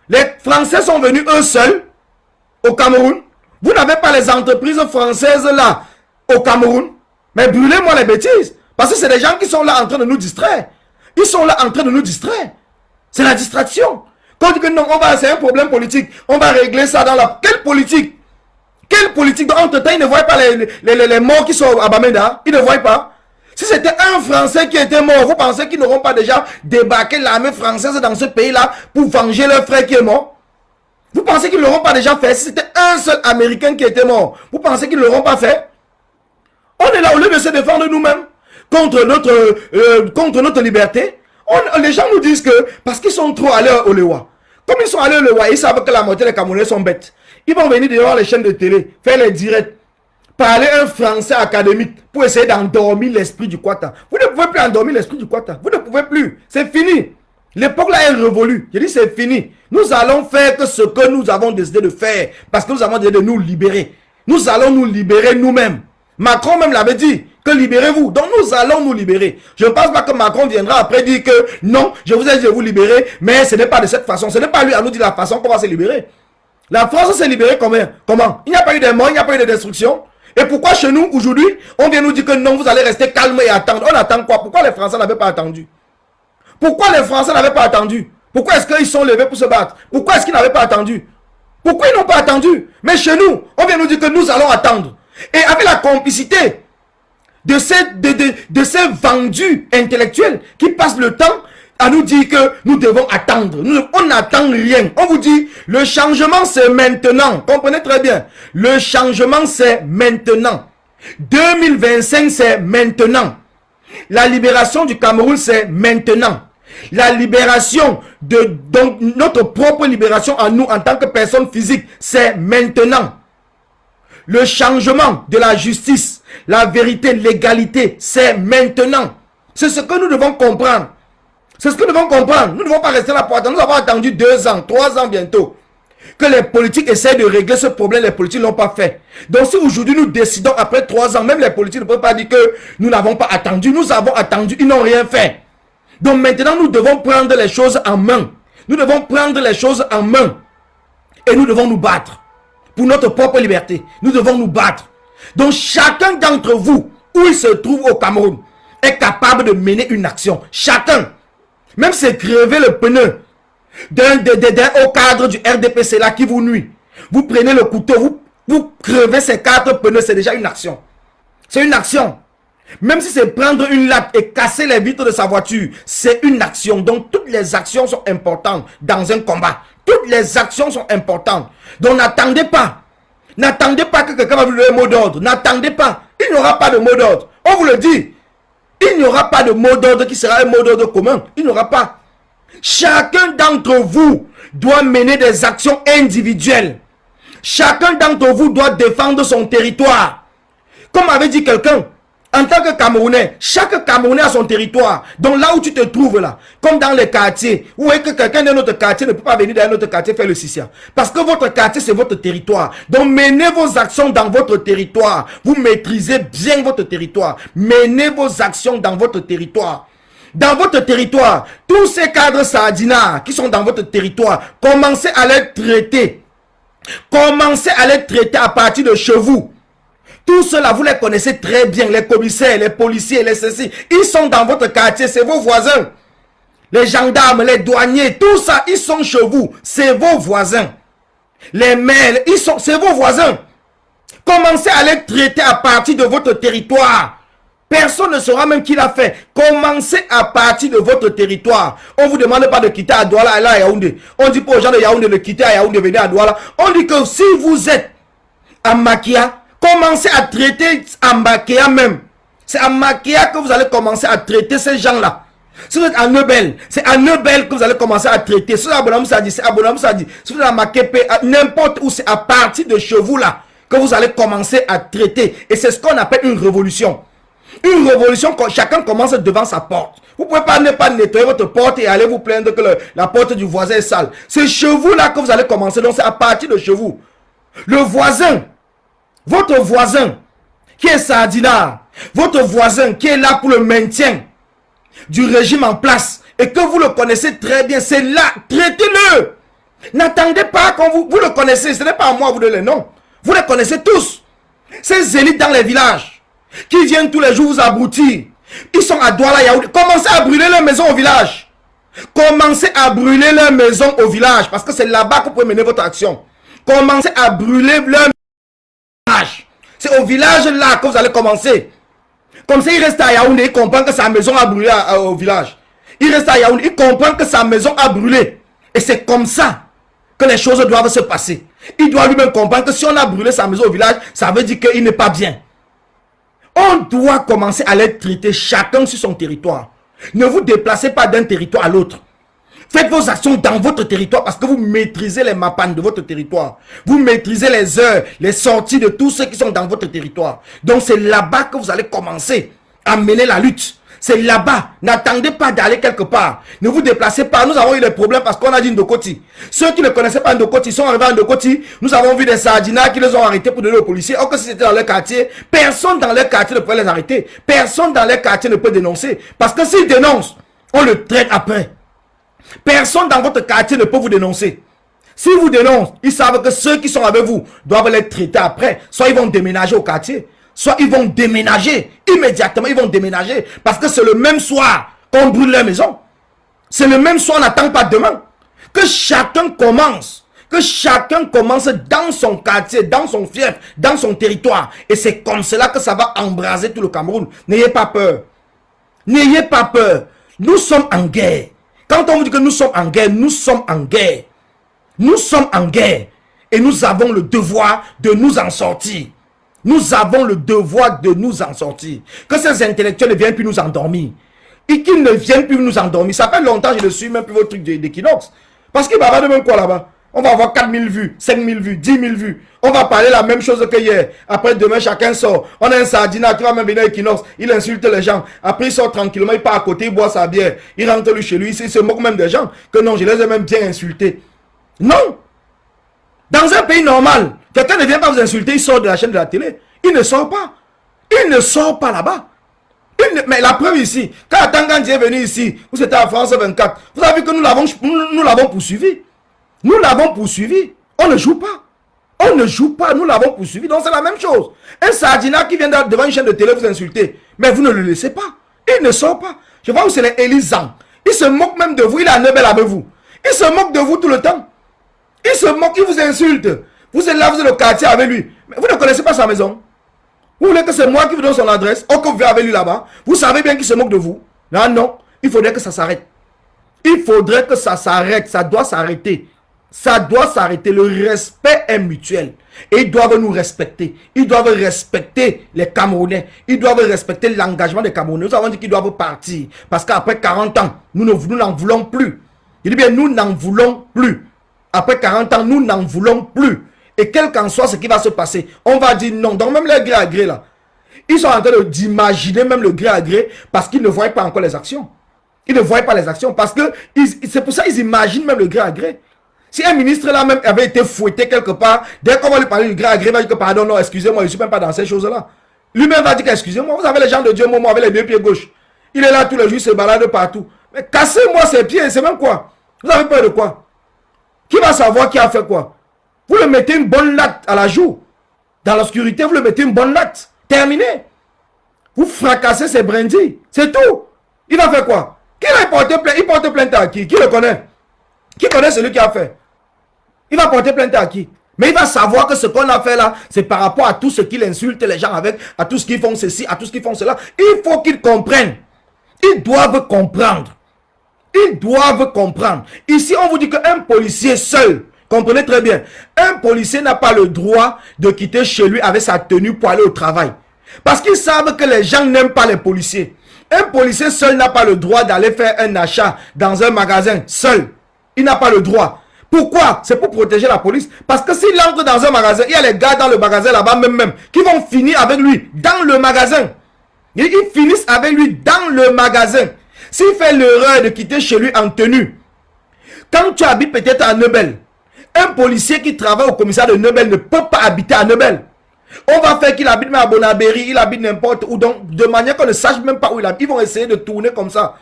Les Français sont venus eux seuls au Cameroun. Vous n'avez pas les entreprises françaises là au Cameroun. Mais brûlez-moi les bêtises. Parce que c'est des gens qui sont là en train de nous distraire. Ils sont là en train de nous distraire. C'est la distraction. Quand on dit que non, c'est un problème politique. On va régler ça dans la... Quelle politique? Quelle politique? Entre-temps, ils ne voient pas les morts qui sont à Bamenda. Ils ne voient pas. Si c'était un Français qui était mort, vous pensez qu'ils n'auront pas déjà débarqué l'armée française dans ce pays-là pour venger leur frère qui est mort? Vous pensez qu'ils ne l'auront pas déjà fait? Si c'était un seul Américain qui était mort, vous pensez qu'ils ne l'auront pas fait? On est là au lieu de se défendre nous-mêmes contre notre liberté. Les gens nous disent que parce qu'ils sont trop allés au Lewa. Comme ils sont allés au Lewa, ils savent que la moitié des Camerounais sont bêtes. Ils vont venir devant les chaînes de télé, faire les directs, parler un français académique pour essayer d'endormir l'esprit du Kwata. Vous ne pouvez plus endormir l'esprit du Kwata. Vous ne pouvez plus. C'est fini. L'époque là est révolue. Je dis c'est fini. Nous allons faire que ce que nous avons décidé de faire. Parce que nous avons décidé de nous libérer. Nous allons nous libérer nous-mêmes. Macron même l'avait dit. Que libérez-vous. Donc nous allons nous libérer. Je ne pense pas que Macron viendra après dire que non, je vous ai dit de vous libérer, mais ce n'est pas de cette façon. Ce n'est pas lui à nous dire la façon qu'on va se libérer. La France s'est libérée comment? Il n'y a pas eu de morts, il n'y a pas eu de destruction. Et pourquoi chez nous, aujourd'hui, on vient nous dire que non, vous allez rester calme et attendre? On attend quoi? Pourquoi les Français n'avaient pas attendu? Pourquoi les Français n'avaient pas attendu? Pourquoi est-ce qu'ils sont levés pour se battre? Pourquoi est-ce qu'ils n'avaient pas attendu? Pourquoi ils n'ont pas attendu? Mais chez nous, on vient nous dire que nous allons attendre. Et avec la complicité de ces vendus intellectuels qui passent le temps à nous dire que nous devons attendre. On n'attend rien. On vous dit, le changement c'est maintenant. Comprenez très bien. Le changement c'est maintenant. 2025 c'est maintenant. La libération du Cameroun c'est maintenant. La libération donc notre propre libération à nous en tant que personne physique c'est maintenant. Le changement de la justice, la vérité, l'égalité, c'est maintenant. C'est ce que nous devons comprendre. C'est ce que nous devons comprendre. Nous ne devons pas rester là pour attendre. Nous avons attendu 2 ans, 3 ans bientôt. Que les politiques essaient de régler ce problème, les politiques ne l'ont pas fait. Donc si aujourd'hui nous décidons après 3 ans, même les politiques ne peuvent pas dire que nous n'avons pas attendu. Nous avons attendu, ils n'ont rien fait. Donc maintenant nous devons prendre les choses en main. Nous devons prendre les choses en main. Et nous devons nous battre. Pour notre propre liberté, nous devons nous battre. Donc chacun d'entre vous, où il se trouve au Cameroun, est capable de mener une action. Chacun. Même si c'est crever le pneu d'un haut cadre du RDPC là qui vous nuit. Vous prenez le couteau, vous crevez ces 4 pneus, c'est déjà une action. C'est une action. Même si c'est prendre une latte et casser les vitres de sa voiture, c'est une action. Donc toutes les actions sont importantes dans un combat. Toutes les actions sont importantes. Donc n'attendez pas. N'attendez pas que quelqu'un va vous donner un mot d'ordre. N'attendez pas. Il n'y aura pas de mot d'ordre. On vous le dit. Il n'y aura pas de mot d'ordre qui sera un mot d'ordre commun. Il n'y aura pas. Chacun d'entre vous doit mener des actions individuelles. Chacun d'entre vous doit défendre son territoire. Comme avait dit quelqu'un, en tant que Camerounais, chaque Camerounais a son territoire. Donc là où tu te trouves là, comme dans les quartiers, vous voyez que quelqu'un d'un autre quartier ne peut pas venir dans un autre quartier faire le sissia. Parce que votre quartier, c'est votre territoire. Donc menez vos actions dans votre territoire. Vous maîtrisez bien votre territoire. Menez vos actions dans votre territoire. Dans votre territoire, tous ces cadres sardinards qui sont dans votre territoire, commencez à les traiter. Commencez à les traiter à partir de chez vous. Tous ceux-là, vous les connaissez très bien. Les commissaires, les policiers, les ceci. Ils sont dans votre quartier, c'est vos voisins. Les gendarmes, les douaniers, tout ça, ils sont chez vous. C'est vos voisins. Les maires, c'est vos voisins. Commencez à les traiter à partir de votre territoire. Personne ne saura même qui l'a fait. Commencez à partir de votre territoire. On ne vous demande pas de quitter à Douala et là à Yaoundé. On dit pas aux gens de Yaoundé de quitter à Yaoundé, venir à Douala. On dit que si vous êtes à Makia, commencez à traiter à Makia même. C'est à Makia que vous allez commencer à traiter ces gens-là. Si vous êtes à Neubel, c'est à Neubel que vous allez commencer à traiter. Si vous êtes à Bonamoussadi, c'est à Bonamoussadi. Si vous êtes à Makepe, n'importe où, c'est à partir de chez vous là que vous allez commencer à traiter. Et c'est ce qu'on appelle une révolution. Une révolution quand chacun commence devant sa porte. Vous ne pouvez pas ne pas nettoyer votre porte et aller vous plaindre que la porte du voisin est sale. C'est chez vous là que vous allez commencer. Donc c'est à partir de chez vous. Le voisin, votre voisin qui est sardinard, votre voisin qui est là pour le maintien du régime en place et que vous le connaissez très bien, c'est là, traitez-le. N'attendez pas quand vous le connaissez, ce n'est pas à moi vous donner les noms. Vous les connaissez tous. Ces élites dans les villages qui viennent tous les jours vous abrutir. Ils sont à Douala, Yaoundé. Commencez à brûler leurs maisons au village. Commencez à brûler leurs maisons au village. Parce que c'est là-bas que vous pouvez mener votre action. Commencez à brûler leur village. C'est au village là que vous allez commencer. Comme ça, il reste à Yaoundé, il comprend que sa maison a brûlé au village. Il reste à Yaoundé, il comprend que sa maison a brûlé. Et c'est comme ça que les choses doivent se passer. Il doit lui-même comprendre que si on a brûlé sa maison au village, ça veut dire qu'il n'est pas bien. On doit commencer à les traiter chacun sur son territoire. Ne vous déplacez pas d'un territoire à l'autre. Faites vos actions dans votre territoire parce que vous maîtrisez les mapanes de votre territoire. Vous maîtrisez les heures, les sorties de tous ceux qui sont dans votre territoire. Donc c'est là-bas que vous allez commencer à mener la lutte. C'est là-bas. N'attendez pas d'aller quelque part. Ne vous déplacez pas. Nous avons eu des problèmes parce qu'on a dit Ndokoti. Ceux qui ne connaissaient pas Ndokoti sont arrivés à Ndokoti. Nous avons vu des sardinards qui les ont arrêtés pour donner aux policiers. Or que si c'était dans leur quartier, personne dans leur quartier ne peut les arrêter. Personne dans leur quartier ne peut dénoncer. Parce que s'ils dénoncent, on le traite après. Personne dans votre quartier ne peut vous dénoncer. S'ils vous dénoncent, ils savent que ceux qui sont avec vous doivent les traiter après. Soit ils vont déménager au quartier. Soit ils vont déménager, immédiatement ils vont déménager. Parce que c'est le même soir qu'on brûle leur maison. C'est le même soir, on n'attend pas demain. Que chacun commence. Que chacun commence dans son quartier, dans son fief, dans son territoire. Et c'est comme cela que ça va embraser tout le Cameroun. N'ayez pas peur. N'ayez pas peur. Nous sommes en guerre. Quand on vous dit que nous sommes en guerre, nous sommes en guerre. Nous sommes en guerre. Et nous avons le devoir de nous en sortir. Nous avons le devoir de nous en sortir. Que ces intellectuels ne viennent plus nous endormir. Et qu'ils ne viennent plus nous endormir. Ça fait longtemps que je ne suis même plus votre truc d'Equinox. Parce qu'il va y avoir de même quoi là-bas. On va avoir 4000 vues, 5000 vues, 10 000 vues. On va parler la même chose que hier. Après demain, chacun sort. On a un sardinat qui va même venir à Equinox. Il insulte les gens. Après, il sort tranquillement. Il part à côté, il boit sa bière. Il rentre lui chez lui. Il se moque même des gens. Que non, je les ai même bien insultés. Non. Dans un pays normal, quelqu'un ne vient pas vous insulter, il sort de la chaîne de la télé. Il ne sort pas. Il ne sort pas là-bas. Mais la preuve ici, quand Tangandi est venu ici, vous étiez à France 24, vous avez vu que nous l'avons poursuivi. Nous l'avons poursuivi. On ne joue pas. On ne joue pas, nous l'avons poursuivi. Donc c'est la même chose. Un sardinat qui vient devant une chaîne de télé vous insulter, mais vous ne le laissez pas. Il ne sort pas. Je vois où c'est les Élisans. Il se moque même de vous. Il est à Nebel avec vous. Il se moque de vous tout le temps. Il se moque, il vous insulte. Vous êtes là, vous êtes au quartier avec lui. Mais vous ne connaissez pas sa maison. Vous voulez que c'est moi qui vous donne son adresse, ou que vous vivez avec lui là-bas. Vous savez bien qu'il se moque de vous. Non, non. Il faudrait que ça s'arrête. Il faudrait que ça s'arrête. Ça doit s'arrêter. Ça doit s'arrêter. Le respect est mutuel. Et ils doivent nous respecter. Ils doivent respecter les Camerounais. Ils doivent respecter l'engagement des Camerounais. Nous avons dit qu'ils doivent partir. Parce qu'après 40 ans, nous n'en voulons plus. Je dis bien, nous n'en voulons plus. Après 40 ans, nous n'en voulons plus. Et quel qu'en soit ce qui va se passer, on va dire non. Donc même les gré à gré là, ils sont en train d'imaginer même le gré à gré parce qu'ils ne voient pas encore les actions. Ils ne voient pas les actions parce que c'est pour ça qu'ils imaginent même le gré à gré. Si un ministre là même avait été fouetté quelque part, dès qu'on va lui parler du gré à gré, il va dire que pardon, non, excusez-moi, je ne suis même pas dans ces choses-là. Lui-même va dire que excusez-moi, vous avez les gens de Dieu, moi avec les deux pieds gauche. Il est là tous les jours, il se balade partout. Mais cassez-moi ses pieds, c'est même quoi? Vous avez peur de quoi? Qui va savoir qui a fait quoi? Vous le mettez une bonne latte à la joue. Dans l'obscurité, vous le mettez une bonne latte. Terminé. Vous fracassez ses brindilles. C'est tout. Il va faire quoi? Qui va porter plainte? Il porte plainte à qui? Qui le connaît? Qui connaît celui qui a fait? Il va porter plainte à qui? Mais il va savoir que ce qu'on a fait là, c'est par rapport à tout ce qu'il insulte les gens avec, à tout ce qu'ils font ceci, à tout ce qu'ils font cela. Il faut qu'ils comprennent. Ils doivent comprendre. Ils doivent comprendre. Ici, on vous dit qu'un policier seul, comprenez très bien, un policier n'a pas le droit de quitter chez lui avec sa tenue pour aller au travail. Parce qu'ils savent que les gens n'aiment pas les policiers. Un policier seul n'a pas le droit d'aller faire un achat dans un magasin seul. Il n'a pas le droit. Pourquoi? C'est pour protéger la police. Parce que s'il entre dans un magasin, il y a les gars dans le magasin là-bas même qui vont finir avec lui dans le magasin. Ils finissent avec lui dans le magasin. S'il fait l'erreur de quitter chez lui en tenue, quand tu habites peut-être à Nebel, un policier qui travaille au commissariat de Nebel ne peut pas habiter à Nebel. On va faire qu'il habite même à Bonabéry, il habite n'importe où, donc de manière qu'on ne sache même pas où il habite. Ils vont essayer de tourner comme ça.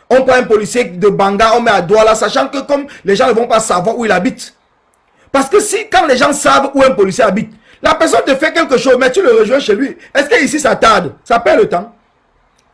On prend un policier de Banga, on met à Douala, sachant que comme les gens ne vont pas savoir où il habite. Parce que si, quand les gens savent où un policier habite, la personne te fait quelque chose, mais tu le rejoins chez lui. Est-ce que ici ça tarde? Ça perd le temps.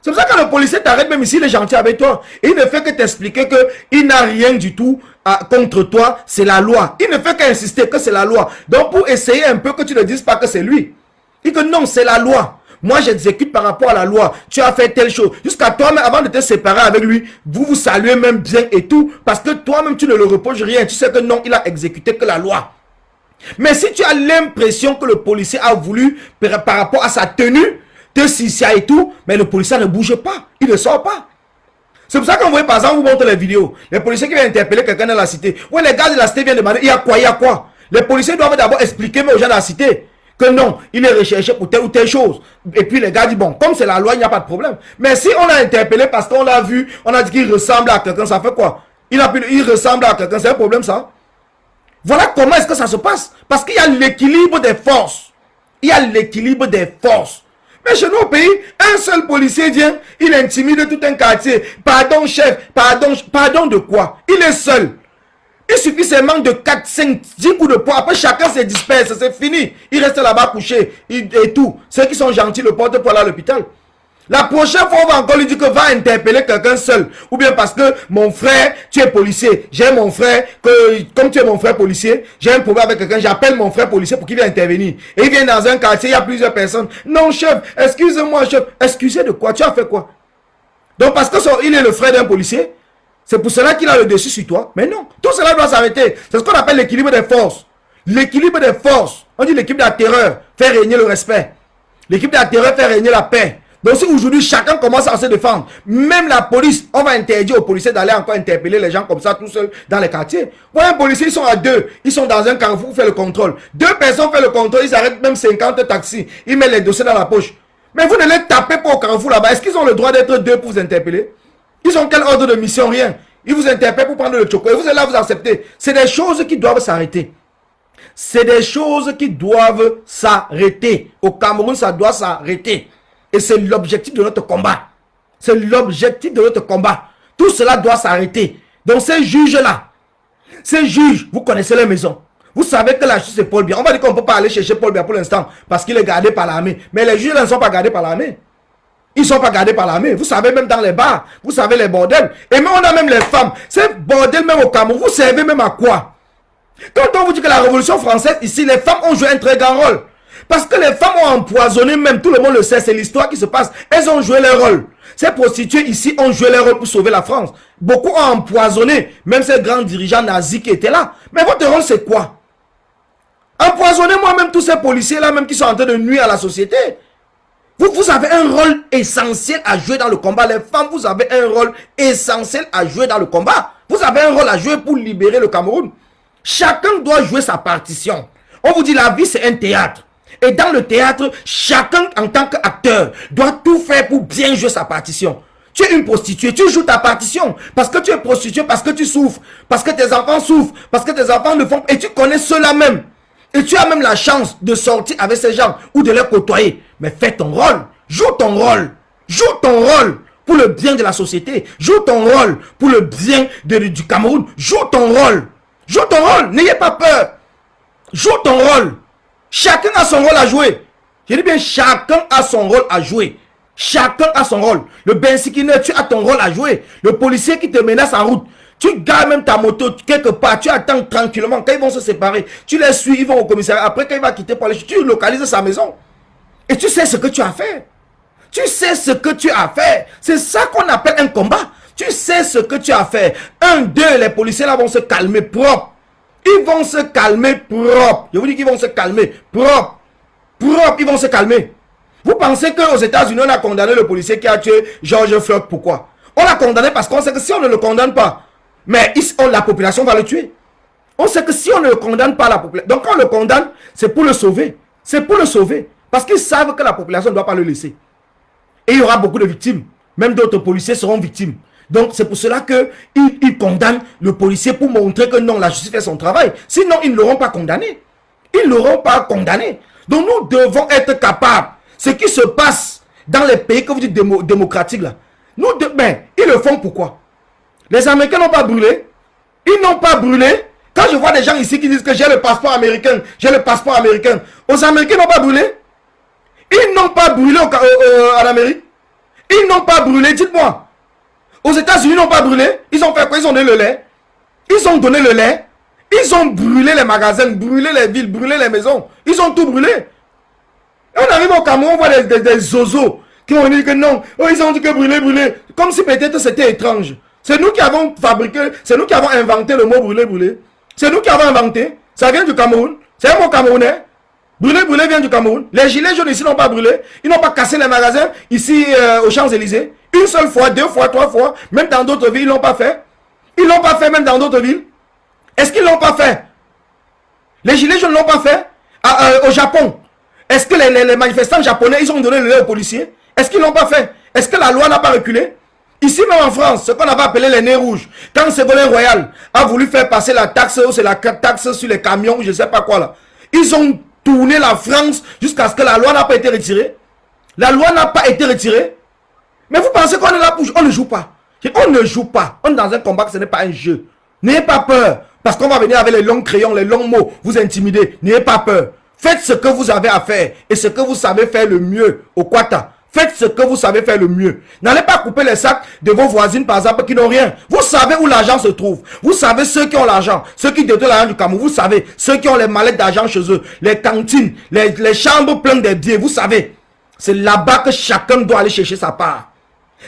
C'est pour ça que quand le policier t'arrête, même ici il est gentil avec toi, et il ne fait que t'expliquer qu'il n'a rien du tout contre toi, c'est la loi. Il ne fait qu'insister que c'est la loi. Donc pour essayer un peu que tu ne dises pas que c'est lui, il dit que non, c'est la loi. Moi j'exécute par rapport à la loi. Tu as fait telle chose. Jusqu'à toi-même, avant de te séparer avec lui, vous vous saluez même bien et tout, parce que toi-même tu ne le reproches rien. Tu sais que non, il a exécuté que la loi. Mais si tu as l'impression que le policier a voulu, par rapport à sa tenue, Sissia et tout, mais le policier ne bouge pas, il ne sort pas. C'est pour ça qu'on voit par exemple, vous montre les vidéos, les policiers qui viennent interpeller quelqu'un dans la cité. Ouais, les gars de la cité viennent demander, il y a quoi, il y a quoi. Les policiers doivent d'abord expliquer aux gens de la cité que non, il est recherché pour telle ou telle chose. Et puis les gars disent, bon, comme c'est la loi, il n'y a pas de problème. Mais si on a interpellé parce qu'on l'a vu, on a dit qu'il ressemble à quelqu'un, ça fait quoi? Il ressemble à quelqu'un, c'est un problème ça? Voilà comment est-ce que ça se passe. Parce qu'il y a l'équilibre des forces. Il y a l'équilibre des forces. Mais chez nous au pays, un seul policier vient, il intimide tout un quartier. Pardon chef, pardon de quoi? Il est seul. Il suffit seulement de 4, 5, 10 coups de poing. Après chacun se disperse, c'est fini. Il reste là-bas couché et tout. Ceux qui sont gentils le portent pour aller à l'hôpital. La prochaine fois, on va encore lui dire que va interpeller quelqu'un seul. Ou bien parce que mon frère, tu es policier. J'ai mon frère, comme tu es mon frère policier, j'ai un problème avec quelqu'un, j'appelle mon frère policier pour qu'il vienne intervenir. Et il vient dans un quartier, il y a plusieurs personnes. Non, chef, excusez-moi, chef. Excusez de quoi? Tu as fait quoi? Donc parce que il est le frère d'un policier, c'est pour cela qu'il a le dessus sur toi. Mais non, tout cela doit s'arrêter. C'est ce qu'on appelle l'équilibre des forces. L'équilibre des forces. On dit l'équipe de la terreur fait régner le respect. L'équipe de la terreur fait régner la paix. Donc si aujourd'hui chacun commence à se défendre, même la police, on va interdire aux policiers d'aller encore interpeller les gens comme ça tout seuls dans les quartiers. Voilà, un policier, ils sont à deux, ils sont dans un carrefour, fait le contrôle. Deux personnes font le contrôle, ils arrêtent même 50 taxis, ils mettent les dossiers dans la poche. Mais vous ne les tapez pas au carrefour là-bas. Est-ce qu'ils ont le droit d'être deux pour vous interpeller? Ils ont quel ordre de mission? Rien. Ils vous interpellent pour prendre le choco et vous êtes là, vous acceptez. C'est des choses qui doivent s'arrêter. C'est des choses qui doivent s'arrêter. Au Cameroun, ça doit s'arrêter. Et c'est l'objectif de notre combat. C'est l'objectif de notre combat. Tout cela doit s'arrêter. Donc ces juges-là, ces juges, vous connaissez les maisons. Vous savez que la justice c'est Paul Biya. On va dire qu'on ne peut pas aller chercher Paul Biya pour l'instant parce qu'il est gardé par l'armée. Mais les juges ne sont pas gardés par l'armée. Ils ne sont pas gardés par l'armée. Vous savez, même dans les bars, vous savez les bordels. Et même on a même les femmes. Ces bordels même au Cameroun, vous servez même à quoi? Quand on vous dit que la Révolution française, ici, les femmes ont joué un très grand rôle. Parce que les femmes ont empoisonné même, tout le monde le sait, c'est l'histoire qui se passe. Elles ont joué leur rôle. Ces prostituées ici ont joué leur rôle pour sauver la France. Beaucoup ont empoisonné, même ces grands dirigeants nazis qui étaient là. Mais votre rôle, c'est quoi? Empoisonnez-moi même tous ces policiers-là, même qui sont en train de nuire à la société. Vous avez un rôle essentiel à jouer dans le combat. Les femmes, vous avez un rôle essentiel à jouer dans le combat. Vous avez un rôle à jouer pour libérer le Cameroun. Chacun doit jouer sa partition. On vous dit la vie, c'est un théâtre. Et dans le théâtre, chacun en tant qu'acteur doit tout faire pour bien jouer sa partition. Tu es une prostituée, tu joues ta partition. Parce que tu es prostituée, parce que tu souffres. Parce que tes enfants souffrent. Parce que tes enfants ne font... Et tu connais cela même. Et tu as même la chance de sortir avec ces gens ou de les côtoyer. Mais fais ton rôle. Joue ton rôle. Joue ton rôle pour le bien de la société. Joue ton rôle pour le bien du Cameroun. Joue ton rôle. Joue ton rôle. N'ayez pas peur. Joue ton rôle. Chacun a son rôle à jouer. Je dis bien, chacun a son rôle à jouer. Chacun a son rôle. Le bensikineur, tu as ton rôle à jouer. Le policier qui te menace en route. Tu gardes même ta moto quelque part, tu attends tranquillement. Quand ils vont se séparer, tu les suis, ils vont au commissariat. Après, quand il va quitter pour aller, tu localises sa maison. Et tu sais ce que tu as fait. Tu sais ce que tu as fait. C'est ça qu'on appelle un combat. Tu sais ce que tu as fait. 1, 2, les policiers là vont se calmer propre. Ils vont se calmer propre. Je vous dis qu'ils vont se calmer propre. Propre, ils vont se calmer. Vous pensez qu'aux États-Unis, on a condamné le policier qui a tué George Floyd? Pourquoi? On l'a condamné parce qu'on sait que si on ne le condamne pas, mais la population va le tuer. On sait que si on ne le condamne pas, la population... Donc quand on le condamne, c'est pour le sauver. C'est pour le sauver. Parce qu'ils savent que la population ne doit pas le laisser. Et il y aura beaucoup de victimes. Même d'autres policiers seront victimes. Donc c'est pour cela qu'ils condamnent le policier pour montrer que non, la justice fait son travail. Sinon, ils ne l'auront pas condamné. Ils ne l'auront pas condamné. Donc nous devons être capables. Ce qui se passe dans les pays que vous dites démocratiques là, mais ils le font pourquoi? Les Américains n'ont pas brûlé. Ils n'ont pas brûlé. Quand je vois des gens ici qui disent que j'ai le passeport américain, j'ai le passeport américain. Aux Américains n'ont pas brûlé. Ils n'ont pas brûlé en Amérique. Ils n'ont pas brûlé, dites-moi. Aux États-Unis, ils n'ont pas brûlé. Ils ont fait quoi? Ils ont donné le lait. Ils ont donné le lait. Ils ont brûlé les magasins, brûlé les villes, brûlé les maisons. Ils ont tout brûlé. Et on arrive au Cameroun, on voit des zozos qui ont dit que non. Oh, ils ont dit que brûler, brûler. Comme si peut-être c'était étrange. C'est nous qui avons fabriqué, c'est nous qui avons inventé le mot brûler, brûler. C'est nous qui avons inventé. Ça vient du Cameroun. C'est un mot camerounais. Brûler, brûler vient du Cameroun. Les gilets jaunes ici n'ont pas brûlé. Ils n'ont pas cassé les magasins ici aux Champs-Élysées. Une seule fois, 2 fois, 3 fois. Même dans d'autres villes, ils ne l'ont pas fait. Ils ne l'ont pas fait même dans d'autres villes. Est-ce qu'ils ne l'ont pas fait? Les gilets jaunes ne l'ont pas fait au Japon. Est-ce que les manifestants japonais, ils ont donné le lait aux policiers? Est-ce qu'ils ne l'ont pas fait? Est-ce que la loi n'a pas reculé? Ici même en France, ce qu'on avait appelé les nez rouges, quand Ségolène Royal a voulu faire passer la taxe, c'est la taxe sur les camions, je ne sais pas quoi là. Ils ont tourné la France jusqu'à ce que la loi n'a pas été retirée. La loi n'a pas été retirée. Mais vous pensez qu'on est là pour... On ne joue pas. On ne joue pas. On est dans un combat que ce n'est pas un jeu. N'ayez pas peur. Parce qu'on va venir avec les longs crayons, les longs mots, vous intimider. N'ayez pas peur. Faites ce que vous avez à faire et ce que vous savez faire le mieux au Kwata. Faites ce que vous savez faire le mieux. N'allez pas couper les sacs de vos voisines, par exemple, qui n'ont rien. Vous savez où l'argent se trouve. Vous savez ceux qui ont l'argent. Ceux qui détiennent l'argent du Cameroun. Vous savez. Ceux qui ont les mallettes d'argent chez eux. Les cantines. Les chambres pleines de billets. Vous savez. C'est là-bas que chacun doit aller chercher sa part.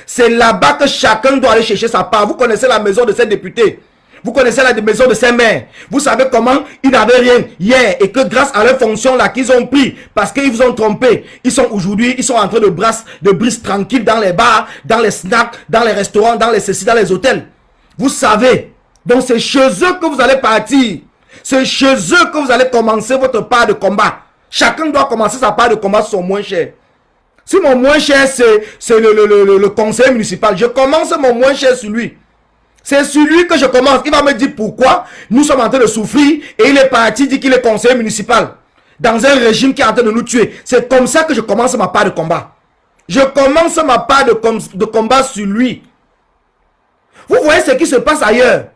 C'est là-bas que chacun doit aller chercher sa part. Vous connaissez la maison de ces députés. Vous connaissez la maison de ces maires. Vous savez comment ils n'avaient rien hier et que grâce à leur fonction là qu'ils ont pris parce qu'ils vous ont trompé, ils sont aujourd'hui, ils sont en train de brise tranquille dans les bars, dans les snacks, dans les restaurants, dans les ceci, dans les hôtels. Vous savez. Donc c'est chez eux que vous allez partir. C'est chez eux que vous allez commencer votre part de combat. Chacun doit commencer sa part de combat sur son moins cher. Si mon moins cher c'est le conseiller municipal, je commence mon moins cher sur lui. C'est sur lui que je commence. Il va me dire pourquoi nous sommes en train de souffrir et il est parti dire qu'il est conseiller municipal dans un régime qui est en train de nous tuer. C'est comme ça que je commence ma part de combat. Je commence ma part de combat sur lui. Vous voyez ce qui se passe ailleurs.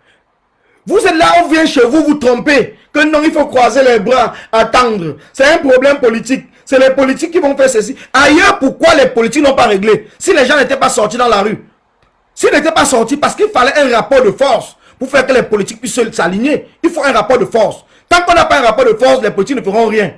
Vous êtes là, on vient chez vous, vous trompez. Que non, il faut croiser les bras, attendre. C'est un problème politique. C'est les politiques qui vont faire ceci. Ailleurs, pourquoi les politiques n'ont pas réglé? Si les gens n'étaient pas sortis dans la rue. S'ils n'étaient pas sortis, parce qu'il fallait un rapport de force pour faire que les politiques puissent s'aligner. Il faut un rapport de force. Tant qu'on n'a pas un rapport de force, les politiques ne feront rien.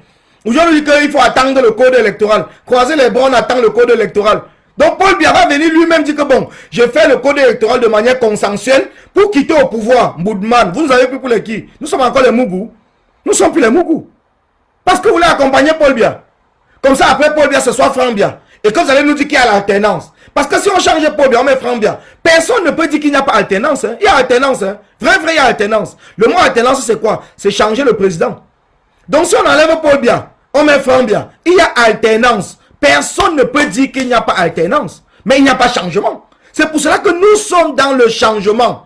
Aujourd'hui, il faut attendre le code électoral. Croiser les bras, on attend le code électoral. Donc Paul Biya va venir lui-même dire que bon, je fais le code électoral de manière consensuelle pour quitter au pouvoir. Moudman, vous nous avez pris pour les qui? Nous sommes encore les Mougou. Nous ne sommes plus les Mougou. Parce que vous voulez accompagner Paul Biya. Comme ça, après Paul Biya, ce soit Franck Biya. Et que vous allez nous dire qu'il y a l'alternance. Parce que si on change Paul Biya, on met Franck Biya. Personne ne peut dire qu'il n'y a pas alternance. Hein. Il y a alternance. Hein. Vrai, il y a alternance. Le mot alternance, c'est quoi? C'est changer le président. Donc si on enlève Paul Biya, on met Franck Biya. Il y a alternance. Personne ne peut dire qu'il n'y a pas alternance. Mais il n'y a pas changement. C'est pour cela que nous sommes dans le changement.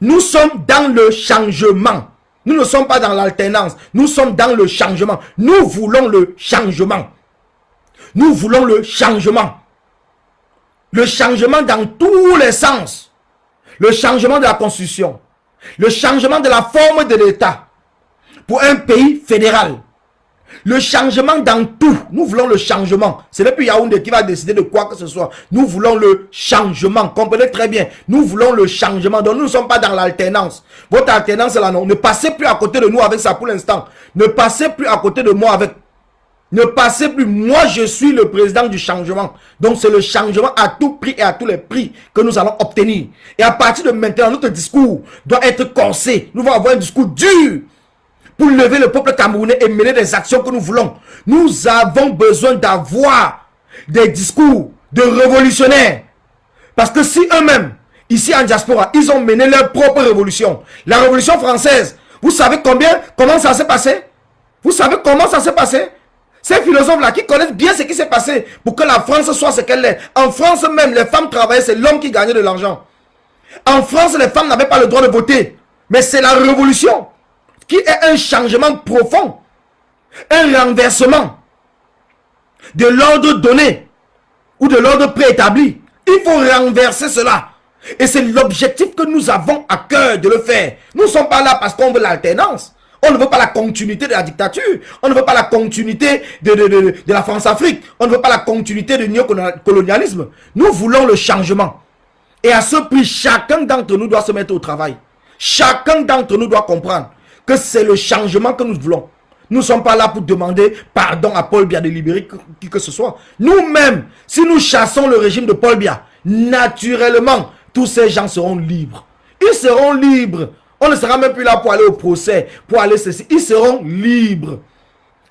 Nous sommes dans le changement. Nous ne sommes pas dans l'alternance. Nous sommes dans le changement. Nous voulons le changement. Nous voulons le changement. Le changement dans tous les sens. Le changement de la Constitution. Le changement de la forme de l'État. Pour un pays fédéral. Le changement dans tout. Nous voulons le changement. Ce n'est plus Yaoundé qui va décider de quoi que ce soit. Nous voulons le changement. Comprenez très bien. Nous voulons le changement. Donc nous ne sommes pas dans l'alternance. Votre alternance est là, non. Ne passez plus à côté de nous avec ça pour l'instant. Ne passez plus à côté de moi avec... Ne passez plus. Moi, je suis le président du changement. Donc c'est le changement à tout prix et à tous les prix que nous allons obtenir. Et à partir de maintenant, notre discours doit être corsé. Nous allons avoir un discours dur. Pour lever le peuple camerounais et mener des actions que nous voulons. Nous avons besoin d'avoir des discours de révolutionnaires. Parce que si eux-mêmes, ici en diaspora, ils ont mené leur propre révolution. La révolution française, vous savez comment ça s'est passé? Vous savez comment ça s'est passé? Ces philosophes-là qui connaissent bien ce qui s'est passé pour que la France soit ce qu'elle est. En France même, les femmes travaillaient, c'est l'homme qui gagnait de l'argent. En France, les femmes n'avaient pas le droit de voter. Mais c'est la révolution qui est un changement profond, un renversement de l'ordre donné ou de l'ordre préétabli. Il faut renverser cela. Et c'est l'objectif que nous avons à cœur de le faire. Nous ne sommes pas là parce qu'on veut l'alternance. On ne veut pas la continuité de la dictature. On ne veut pas la continuité de la France-Afrique. On ne veut pas la continuité du néocolonialisme. Nous voulons le changement. Et à ce prix, chacun d'entre nous doit se mettre au travail. Chacun d'entre nous doit comprendre que c'est le changement que nous voulons. Nous ne sommes pas là pour demander pardon à Paul Biya de libérer qui que ce soit. Nous-mêmes, si nous chassons le régime de Paul Biya, naturellement, tous ces gens seront libres. Ils seront libres. On ne sera même plus là pour aller au procès, pour aller ceci. Ils seront libres.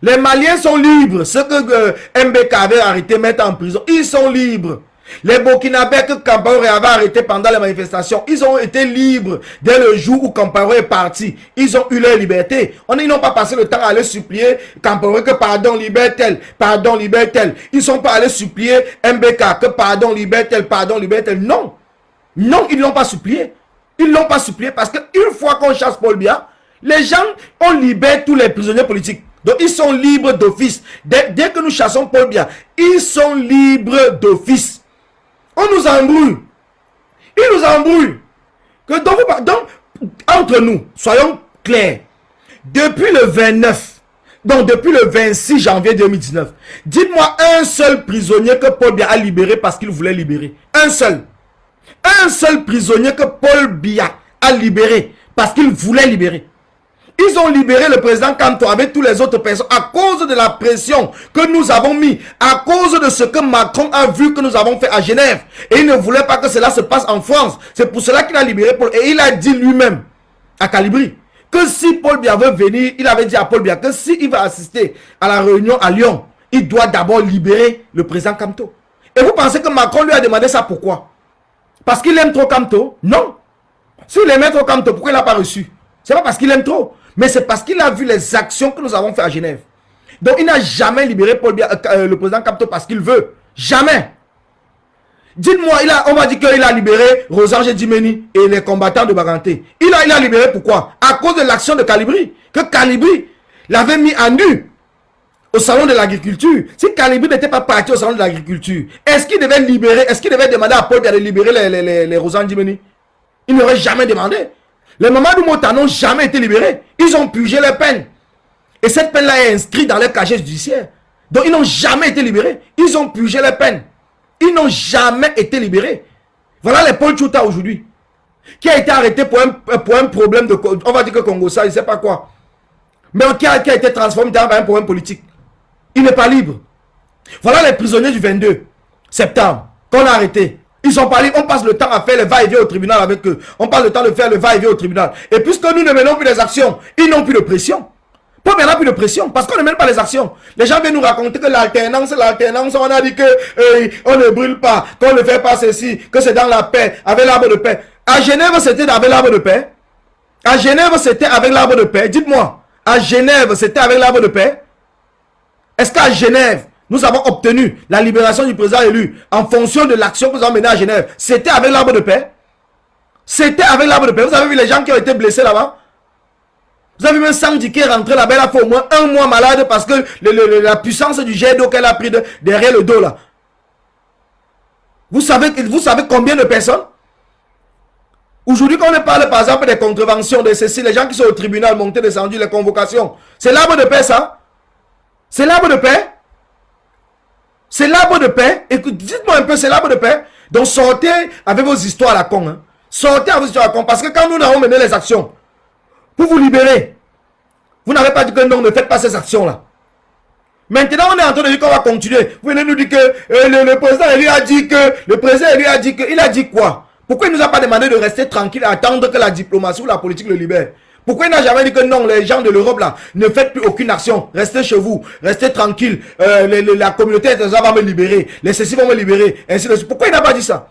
Les Maliens sont libres. Ceux que MBK avait arrêté, mettre en prison, ils sont libres. Les Burkinabés que Kampaoré avait arrêté pendant les manifestations, ils ont été libres dès le jour où Kampaoré est parti. Ils ont eu leur liberté. Ils n'ont pas passé le temps à aller supplier Kampaoré que pardon, libère tel, pardon, libère tel. Ils ne sont pas allés supplier MBK que pardon, libère tel, pardon, libère tel. Non. Non, ils ne l'ont pas supplié. Ils ne l'ont pas supplié parce qu'une fois qu'on chasse Paul Biya, les gens, on libère tous les prisonniers politiques. Donc ils sont libres d'office. Dès que nous chassons Paul Biya, ils sont libres d'office. On nous embrouille. Ils nous embrouillent. Donc, entre nous, soyons clairs. Depuis le 29, donc depuis le 26 janvier 2019, dites-moi un seul prisonnier que Paul Biya a libéré parce qu'il voulait libérer. Un seul. Un seul prisonnier que Paul Biya a libéré parce qu'il voulait libérer. Ils ont libéré le président Kamto avec tous les autres personnes à cause de la pression que nous avons mis, à cause de ce que Macron a vu que nous avons fait à Genève. Et il ne voulait pas que cela se passe en France. C'est pour cela qu'il a libéré Paul. Et il a dit lui-même à Calibri que si Paul Biya veut venir, il avait dit à Paul Biya que s'il va assister à la réunion à Lyon, il doit d'abord libérer le président Kamto. Et vous pensez que Macron lui a demandé ça pourquoi? Parce qu'il aime trop Kamto? Non. S'il aimait trop Kamto, pourquoi il n'a pas reçu? C'est pas parce qu'il aime trop. Mais c'est parce qu'il a vu les actions que nous avons fait à Genève. Donc il n'a jamais libéré Paul Biya, le président Kamto parce qu'il veut. Jamais. Dites-moi, on va dire qu'il a libéré Rosange Dimeni et les combattants de Baganté. Il a libéré pourquoi? À cause de l'action de Calibri. Que Calibri l'avait mis à nu au salon de l'agriculture. Si Calibri n'était pas parti au salon de l'agriculture, est-ce qu'il devait libérer, est-ce qu'il devait demander à Paul Biya de libérer les Rosange Dimeni? Il n'aurait jamais demandé. Les Mamadou Mota n'ont jamais été libérés. Ils ont purgé les peines. Et cette peine-là est inscrite dans leur casier judiciaire. Donc ils n'ont jamais été libérés. Ils ont purgé les peines. Ils n'ont jamais été libérés. Voilà les Paul Chouta aujourd'hui. Qui a été arrêté pour un problème de... On va dire que Congo, ça, il ne sait pas quoi. Mais qui a été transformé dans un problème politique. Il n'est pas libre. Voilà les prisonniers du 22 septembre qu'on a arrêtés. Ils sont pas libres. On passe le temps à faire le va-et-vient au tribunal avec eux. On passe le temps de faire le va-et-vient au tribunal. Et puisque nous ne menons plus des actions, ils n'ont plus de pression. Pourquoi il n'y a plus de pression? Parce qu'on ne mène pas les actions. Les gens viennent nous raconter que l'alternance, on a dit que on ne brûle pas, qu'on ne fait pas ceci, que c'est dans la paix, avec l'arbre de paix. À Genève, c'était avec l'arbre de paix. À Genève, c'était avec l'arbre de paix. Dites-moi, à Genève, c'était avec l'arbre de paix. Est-ce qu'à Genève, nous avons obtenu la libération du président élu en fonction de l'action que nous avons menée à Genève? C'était avec l'arbre de paix. C'était avec l'arbre de paix. Vous avez vu les gens qui ont été blessés là-bas? Vous avez vu un Sandy qui est rentré là-bas, il a fait au moins un mois malade parce que la puissance du jet d'eau qu'elle a pris derrière le dos là. Vous savez combien de personnes? Aujourd'hui, quand on parle par exemple des contraventions, de ceci, les gens qui sont au tribunal, montés, descendus, les convocations, c'est l'arbre de paix ça? C'est l'arbre de paix? C'est l'arbre de paix? Écoute, dites-moi un peu, c'est l'arbre de paix? Donc sortez avec vos histoires à la con. Hein. Sortez avec vos histoires à la con. Parce que quand nous avons mené les actions, pour vous libérer, vous n'avez pas dit que non, ne faites pas ces actions-là. Maintenant, on est en train de dire qu'on va continuer. Vous venez nous dire que le président lui a dit que... Le président lui a dit que... Il a dit quoi? Pourquoi il ne nous a pas demandé de rester tranquille et attendre que la diplomatie ou la politique le libère? Pourquoi il n'a jamais dit que non, les gens de l'Europe là, ne faites plus aucune action, restez chez vous, restez tranquille, la communauté internationale va me libérer, les ceci vont me libérer, ainsi de suite. Pourquoi il n'a pas dit ça?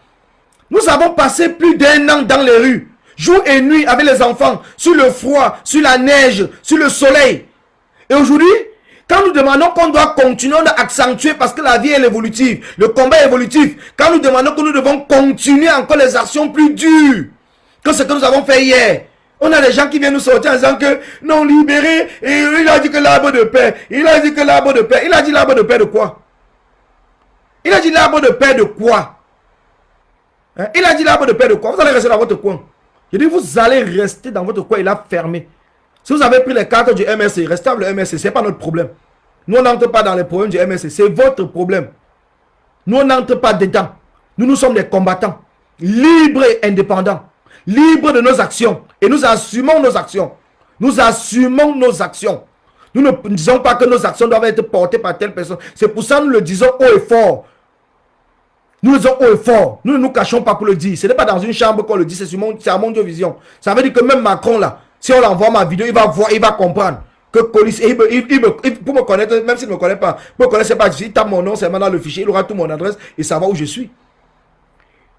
Nous avons passé plus d'1 an dans les rues, jour et nuit avec les enfants, sur le froid, sur la neige, sur le soleil. Et aujourd'hui, quand nous demandons qu'on doit continuer, on doit accentuer parce que la vie est évolutive, le combat est évolutif. Quand nous demandons que nous devons continuer encore les actions plus dures que ce que nous avons fait hier. On a des gens qui viennent nous sortir en disant que non libéré, et il a dit que l'arbre de paix, il a dit que l'arbre de paix, il a dit l'arbre de paix de quoi? Il a dit l'arbre de paix de quoi? Hein? Il a dit l'arbre de paix de quoi? Vous allez rester dans votre coin. Je dis vous allez rester dans votre coin, il a fermé. Si vous avez pris les cartes du MSC, restez avec le MSC, ce n'est pas notre problème. Nous on n'entre pas dans les problèmes du MSC, c'est votre problème. Nous on n'entre pas dedans. Nous sommes des combattants, libres et indépendants. Libre de nos actions. Et nous assumons nos actions. Nous assumons nos actions. Nous ne disons pas que nos actions doivent être portées par telle personne. C'est pour ça que nous le disons haut et fort. Nous le disons haut et fort. Nous ne nous cachons pas pour le dire. Ce n'est pas dans une chambre qu'on le dit. C'est à Mondiovision. Ça veut dire que même Macron là, si on l'envoie ma vidéo, il va voir, il va comprendre. Que police, pour me connaître, même s'il ne me connaît pas, pour me connaître, pas, il tape mon nom, c'est maintenant le fichier, il aura tout mon adresse et savoir où je suis.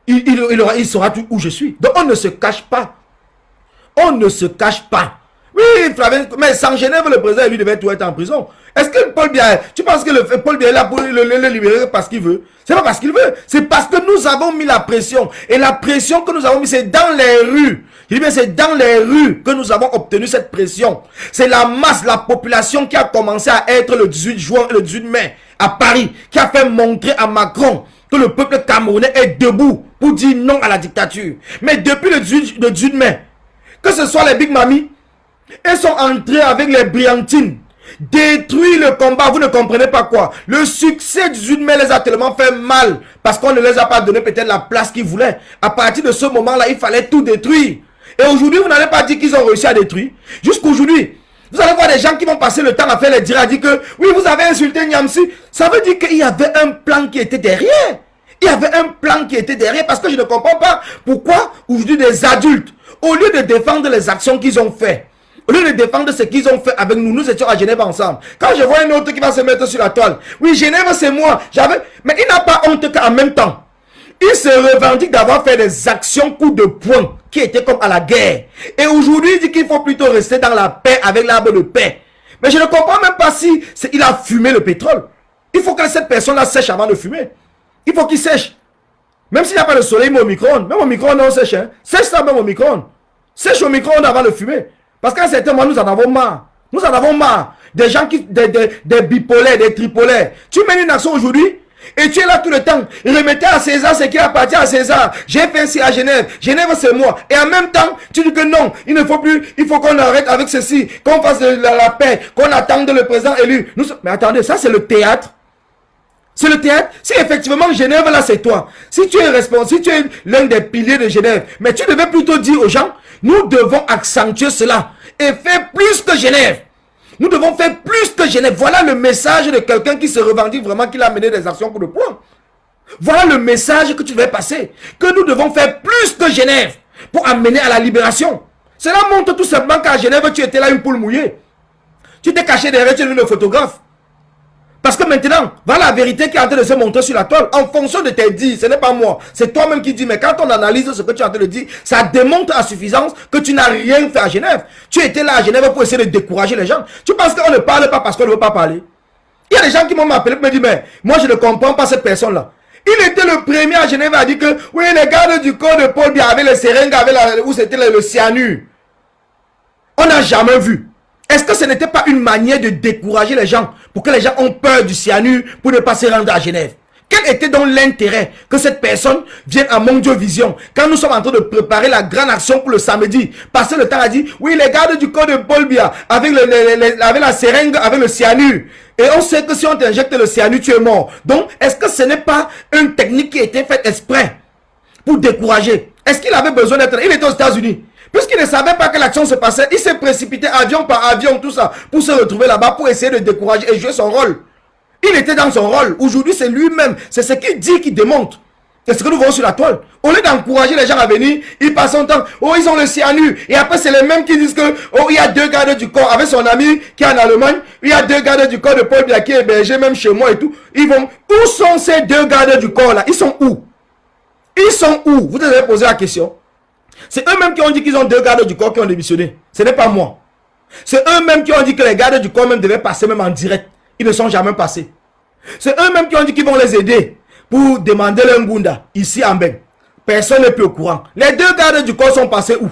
Il saura tout où je suis. Donc on ne se cache pas. On ne se cache pas. Oui, Flavien, mais sans Genève, le président, lui, devait tout être en prison. Est-ce que Paul Biya, tu penses que Paul Biya est là pour le libérer parce qu'il veut? C'est pas parce qu'il veut. C'est parce que nous avons mis la pression. Et la pression que nous avons mis, c'est dans les rues. Je dis bien, c'est dans les rues que nous avons obtenu cette pression. C'est la masse, la population qui a commencé à être le 18 juin et le 18 mai à Paris, qui a fait montrer à Macron que le peuple camerounais est debout pour dire non à la dictature. Mais depuis le 18 mai, que ce soit les Big Mami, elles sont entrées avec les brillantines, détruit le combat, vous ne comprenez pas quoi. Le succès du 18 mai les a tellement fait mal, parce qu'on ne les a pas donné peut-être la place qu'ils voulaient. À partir de ce moment-là, il fallait tout détruire. Et aujourd'hui, vous n'allez pas dire qu'ils ont réussi à détruire. Jusqu'aujourd'hui, vous allez voir des gens qui vont passer le temps à faire les dires, à dire que oui, vous avez insulté Niamsi. Ça veut dire qu'il y avait un plan qui était derrière. Il y avait un plan qui était derrière, parce que je ne comprends pas pourquoi aujourd'hui des adultes, au lieu de défendre les actions qu'ils ont fait, au lieu de défendre ce qu'ils ont fait avec nous, nous étions à Genève ensemble. Quand je vois un autre qui va se mettre sur la toile, oui, Genève c'est moi, mais il n'a pas honte qu'en même temps, il se revendique d'avoir fait des actions coup de poing qui étaient comme à la guerre. Et aujourd'hui, il dit qu'il faut plutôt rester dans la paix avec l'arbre de paix. Mais je ne comprends même pas si il a fumé le pétrole. Il faut que cette personne-là sèche avant de fumer. Il faut qu'il sèche. Même s'il n'y a pas de soleil, mais au micro-ondes. Même au micro-ondes, on sèche. Hein. Sèche ça même au micro-ondes. Sèche au micro-ondes avant de fumer. Parce qu'à un certain moment, nous en avons marre. Nous en avons marre. Des gens qui, des bipolaires, des tripolaires. Tu mènes une action aujourd'hui, Et tu es là tout le temps. Remettez à César ce qui appartient à César. J'ai fait ainsi à Genève. Genève, c'est moi. Et en même temps, tu dis que non, il ne faut plus, il faut qu'on arrête avec ceci, qu'on fasse la paix, qu'on attende le président élu. Mais attendez, ça c'est le théâtre. C'est le théâtre. Si effectivement Genève, là, c'est toi. Si tu es responsable, si tu es l'un des piliers de Genève, mais tu devais plutôt dire aux gens, nous devons accentuer cela et faire plus que Genève. Nous devons faire plus que Genève. Voilà le message de quelqu'un qui se revendique vraiment qu'il a mené des actions pour le point. Voilà le message que tu devais passer. Que nous devons faire plus que Genève pour amener à la libération. Cela montre tout simplement qu'à Genève, tu étais là une poule mouillée. Tu t'es caché derrière, tu es le photographe. Parce que maintenant, voilà la vérité qui est en train de se montrer sur la toile. En fonction de tes dires, ce n'est pas moi. C'est toi-même qui dis. Mais quand on analyse ce que tu es en train de dire, ça démontre à suffisance que tu n'as rien fait à Genève. Tu étais là à Genève pour essayer de décourager les gens. Tu penses qu'on ne parle pas parce qu'on ne veut pas parler? Il y a des gens qui m'ont appelé pour me dire, mais moi je ne comprends pas cette personne-là. Il était le premier à Genève à dire que, oui, les gardes du corps de Paul Biya avaient les seringues, où c'était le cyanure. On n'a jamais vu. Est-ce que ce n'était pas une manière de décourager les gens pour que les gens ont peur du cyanure pour ne pas se rendre à Genève? Quel était donc l'intérêt que cette personne vienne à Mondiovision quand nous sommes en train de préparer la grande action pour le samedi? Passer le temps à dire, oui, les gardes du corps de Paul Biya avec la seringue, avec le cyanure. Et on sait que si on t'injecte le cyanure, tu es mort. Donc, est-ce que ce n'est pas une technique qui a été faite exprès pour décourager? Est-ce qu'il avait besoin d'être... Il était aux États-Unis. Puisqu'il ne savait pas que l'action se passait, il s'est précipité avion par avion, tout ça, pour se retrouver là-bas, pour essayer de décourager et jouer son rôle. Il était dans son rôle. Aujourd'hui, c'est lui-même. C'est ce qu'il dit qui démontre. C'est ce que nous voyons sur la toile. Au lieu d'encourager les gens à venir, ils passent son temps. Oh, ils ont le cyanure. Et après, c'est les mêmes qui disent que, oh, il y a 2 gardes du corps. Avec son ami qui est en Allemagne, il y a 2 gardes du corps de Paul Biya qui est hébergé même chez moi et tout. Ils vont. Où sont ces 2 gardes du corps là? Ils sont où? Ils sont où? Vous devez poser la question. C'est eux-mêmes qui ont dit qu'ils ont 2 gardes du corps qui ont démissionné. Ce n'est pas moi. C'est eux-mêmes qui ont dit que les gardes du corps même devaient passer même en direct. Ils ne sont jamais passés. C'est eux-mêmes qui ont dit qu'ils vont les aider pour demander leur Ngunda ici en Beng. Personne n'est plus au courant. Les 2 gardes du corps sont passés où?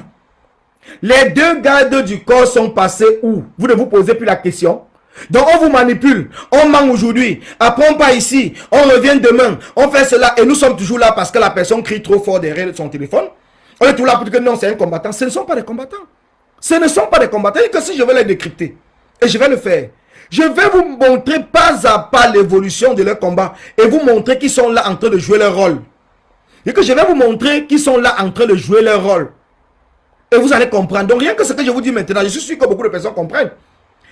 Les 2 gardes du corps sont passés où? Vous ne vous posez plus la question. Donc on vous manipule, on ment aujourd'hui, après on part ici, on revient demain, on fait cela et nous sommes toujours là parce que la personne crie trop fort derrière son téléphone. On est tout là pour dire que non, c'est un combattant. Ce ne sont pas des combattants. Ce ne sont pas des combattants. Et que si je vais les décrypter, et je vais le faire, je vais vous montrer pas à pas l'évolution de leur combat et vous montrer qu'ils sont là en train de jouer leur rôle. Et que je vais vous montrer qu'ils sont là en train de jouer leur rôle. Et vous allez comprendre. Donc rien que ce que je vous dis maintenant, je suis sûr que beaucoup de personnes comprennent.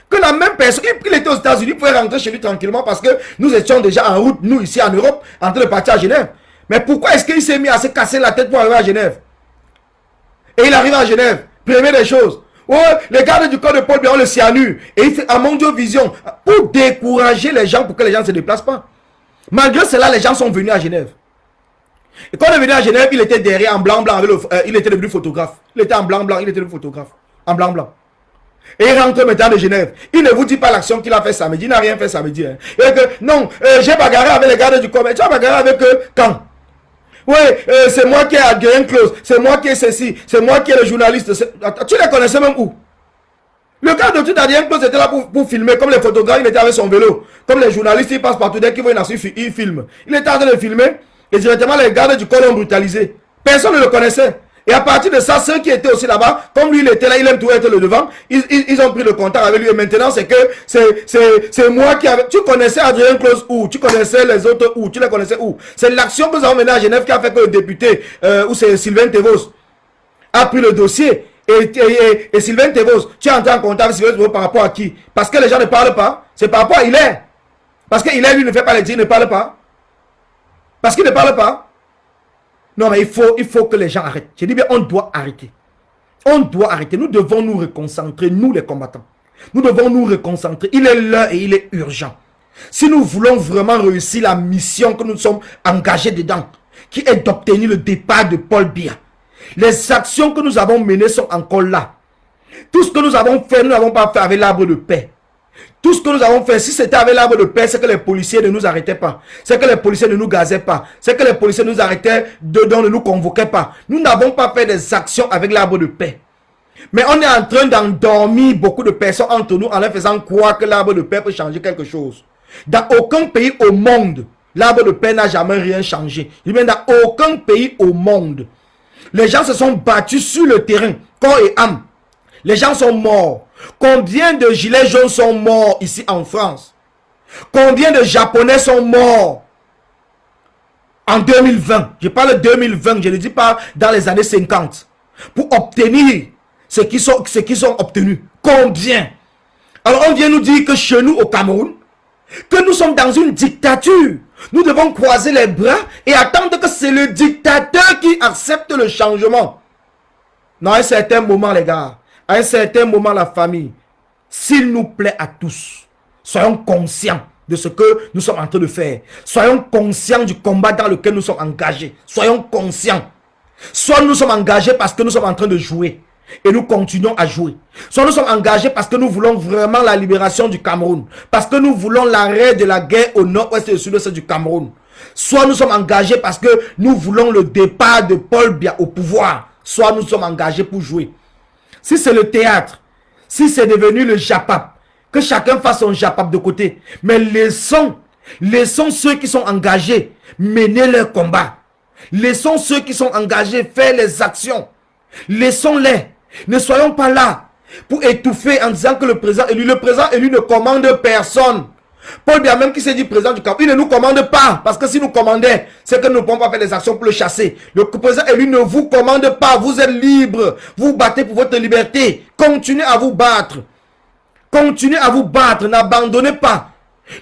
Que la même personne, il était aux États-Unis, il pouvait rentrer chez lui tranquillement parce que nous étions déjà en route, nous ici en Europe, en train de partir à Genève. Mais pourquoi est-ce qu'il s'est mis à se casser la tête pour arriver à Genève? Et il arrive à Genève, première des choses. Oh, les gardes du corps de Paul Biya ont le cyanure. Et il fait à Mondiovision pour décourager les gens, pour que les gens ne se déplacent pas. Malgré cela, les gens sont venus à Genève. Et quand on est venu à Genève, il était derrière en blanc-blanc. Il était devenu photographe. Il était en blanc-blanc, il était devenu photographe. En blanc-blanc. Et il rentre maintenant de Genève. Il ne vous dit pas l'action qu'il a fait samedi. Il n'a rien fait samedi. Hein. Et que, non, j'ai bagarré avec les gardes du corps. Mais tu as bagarré avec eux quand? Oui, c'est moi qui ai Adrien Close, c'est moi qui ai ceci, c'est moi qui ai le journaliste. Tu les connaissais même où? Le gars de tout Adrien Close était là pour filmer, comme les photographes, il était avec son vélo. Comme les journalistes, ils passent partout, dès qu'ils voient une action, ils filment. Il était en train de filmer, et directement les gardes du corps l'ont brutalisé. Personne ne le connaissait. Et à partir de ça, ceux qui étaient aussi là-bas, comme lui il était là, il aime tout être le devant, ils ont pris le contact avec lui. Et maintenant, c'est que c'est moi qui avais... Tu connaissais Adrien Close où? Tu connaissais les autres où? Tu les connaissais où? C'est l'action que nous avons menée à Genève qui a fait que le député, ou c'est Sylvain Tevos, a pris le dossier. Et Sylvain Tevos, tu es entré en contact avec Sylvain Tevos par rapport à qui? Parce que les gens ne parlent pas. C'est par rapport à Hilaire. Parce que Hilaire, lui, ne fait pas les dires, ne parle pas. Parce qu'il ne parle pas. Non, mais il faut que les gens arrêtent. Je dis bien, on doit arrêter. On doit arrêter. Nous devons nous reconcentrer, nous les combattants. Nous devons nous reconcentrer. Il est l'heure et il est urgent. Si nous voulons vraiment réussir la mission que nous sommes engagés dedans, qui est d'obtenir le départ de Paul Biya, les actions que nous avons menées sont encore là. Tout ce que nous avons fait, nous n'avons pas fait avec l'arbre de paix. Tout ce que nous avons fait, si c'était avec l'arbre de paix, c'est que les policiers ne nous arrêtaient pas. C'est que les policiers ne nous gazaient pas. C'est que les policiers nous arrêtaient dedans, ne nous convoquaient pas. Nous n'avons pas fait des actions avec l'arbre de paix. Mais on est en train d'endormir beaucoup de personnes entre nous en leur faisant croire que l'arbre de paix peut changer quelque chose. Dans aucun pays au monde, L'arbre de paix n'a jamais rien changé. Il n'y a aucun pays au monde. Les gens se sont battus sur le terrain, corps et âme. Les gens sont morts. Combien de gilets jaunes sont morts ici en France? Combien de Japonais sont morts en 2020? Je parle de 2020, je ne dis pas dans les années 50. Pour obtenir ce qu'ils ont obtenu. Combien? Alors on vient nous dire que chez nous au Cameroun, que nous sommes dans une dictature. Nous devons croiser les bras et attendre que c'est le dictateur qui accepte le changement. Non, à un certain moment, les gars, à un certain moment, la famille, s'il nous plaît à tous, soyons conscients de ce que nous sommes en train de faire. Soyons conscients du combat dans lequel nous sommes engagés. Soyons conscients. Soit nous sommes engagés parce que nous sommes en train de jouer et nous continuons à jouer. Soit nous sommes engagés parce que nous voulons vraiment la libération du Cameroun. Parce que nous voulons l'arrêt de la guerre au nord-ouest et au sud-ouest du Cameroun. Soit nous sommes engagés parce que nous voulons le départ de Paul Biya au pouvoir. Soit nous sommes engagés pour jouer. Si c'est le théâtre, si c'est devenu le japap, que chacun fasse son japap de côté. Mais laissons ceux qui sont engagés mener leur combat. Laissons ceux qui sont engagés faire les actions. Laissons-les. Ne soyons pas là pour étouffer en disant que le président élu ne commande personne. Paul Biya même qui s'est dit président du Cameroun, il ne nous commande pas. Parce que si nous commandait, c'est que nous ne pouvons pas faire des actions pour le chasser. Le président élu ne vous commande pas. Vous êtes libre. Vous battez pour votre liberté. Continuez à vous battre. Continuez à vous battre. N'abandonnez pas.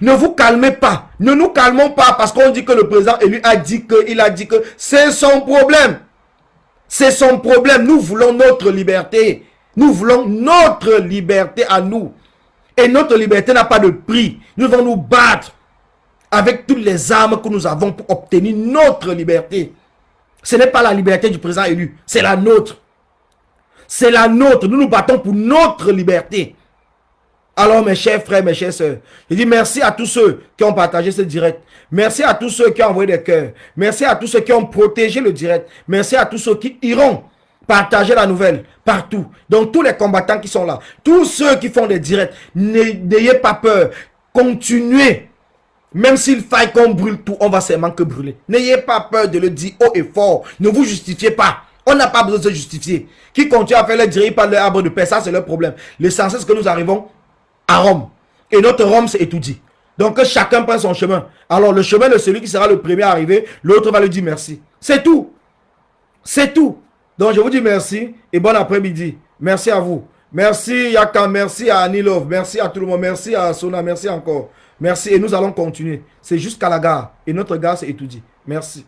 Ne vous calmez pas. Ne nous calmons pas parce qu'on dit que le président élu a dit que c'est son problème. C'est son problème. Nous voulons notre liberté. Nous voulons notre liberté à nous. Et notre liberté n'a pas de prix. Nous devons nous battre avec toutes les armes que nous avons pour obtenir notre liberté. Ce n'est pas la liberté du président élu. C'est la nôtre. C'est la nôtre. Nous nous battons pour notre liberté. Alors mes chers frères, mes chères sœurs, je dis merci à tous ceux qui ont partagé ce direct. Merci à tous ceux qui ont envoyé des cœurs. Merci à tous ceux qui ont protégé le direct. Merci à tous ceux qui iront partager la nouvelle partout. Donc tous les combattants qui sont là, tous ceux qui font des directs, n'ayez pas peur. Continuez. Même s'il faille qu'on brûle tout, on va seulement que brûler. N'ayez pas peur de le dire haut et fort. Ne vous justifiez pas. On n'a pas besoin de se justifier. Qui continue à faire le direct par leur arbre de paix, ça c'est leur problème. L'essentiel c'est que nous arrivons à Rome. Et notre Rome, c'est étudié. Donc que chacun prenne son chemin. Alors le chemin de celui qui sera le premier à arriver, l'autre va lui dire merci. C'est tout. C'est tout. Donc je vous dis merci et bon après-midi. Merci à vous. Merci Yaka, merci à Anilov, merci à tout le monde, merci à Sona, merci encore. Merci et nous allons continuer. C'est jusqu'à la gare. Et notre gare, c'est étudié. Merci.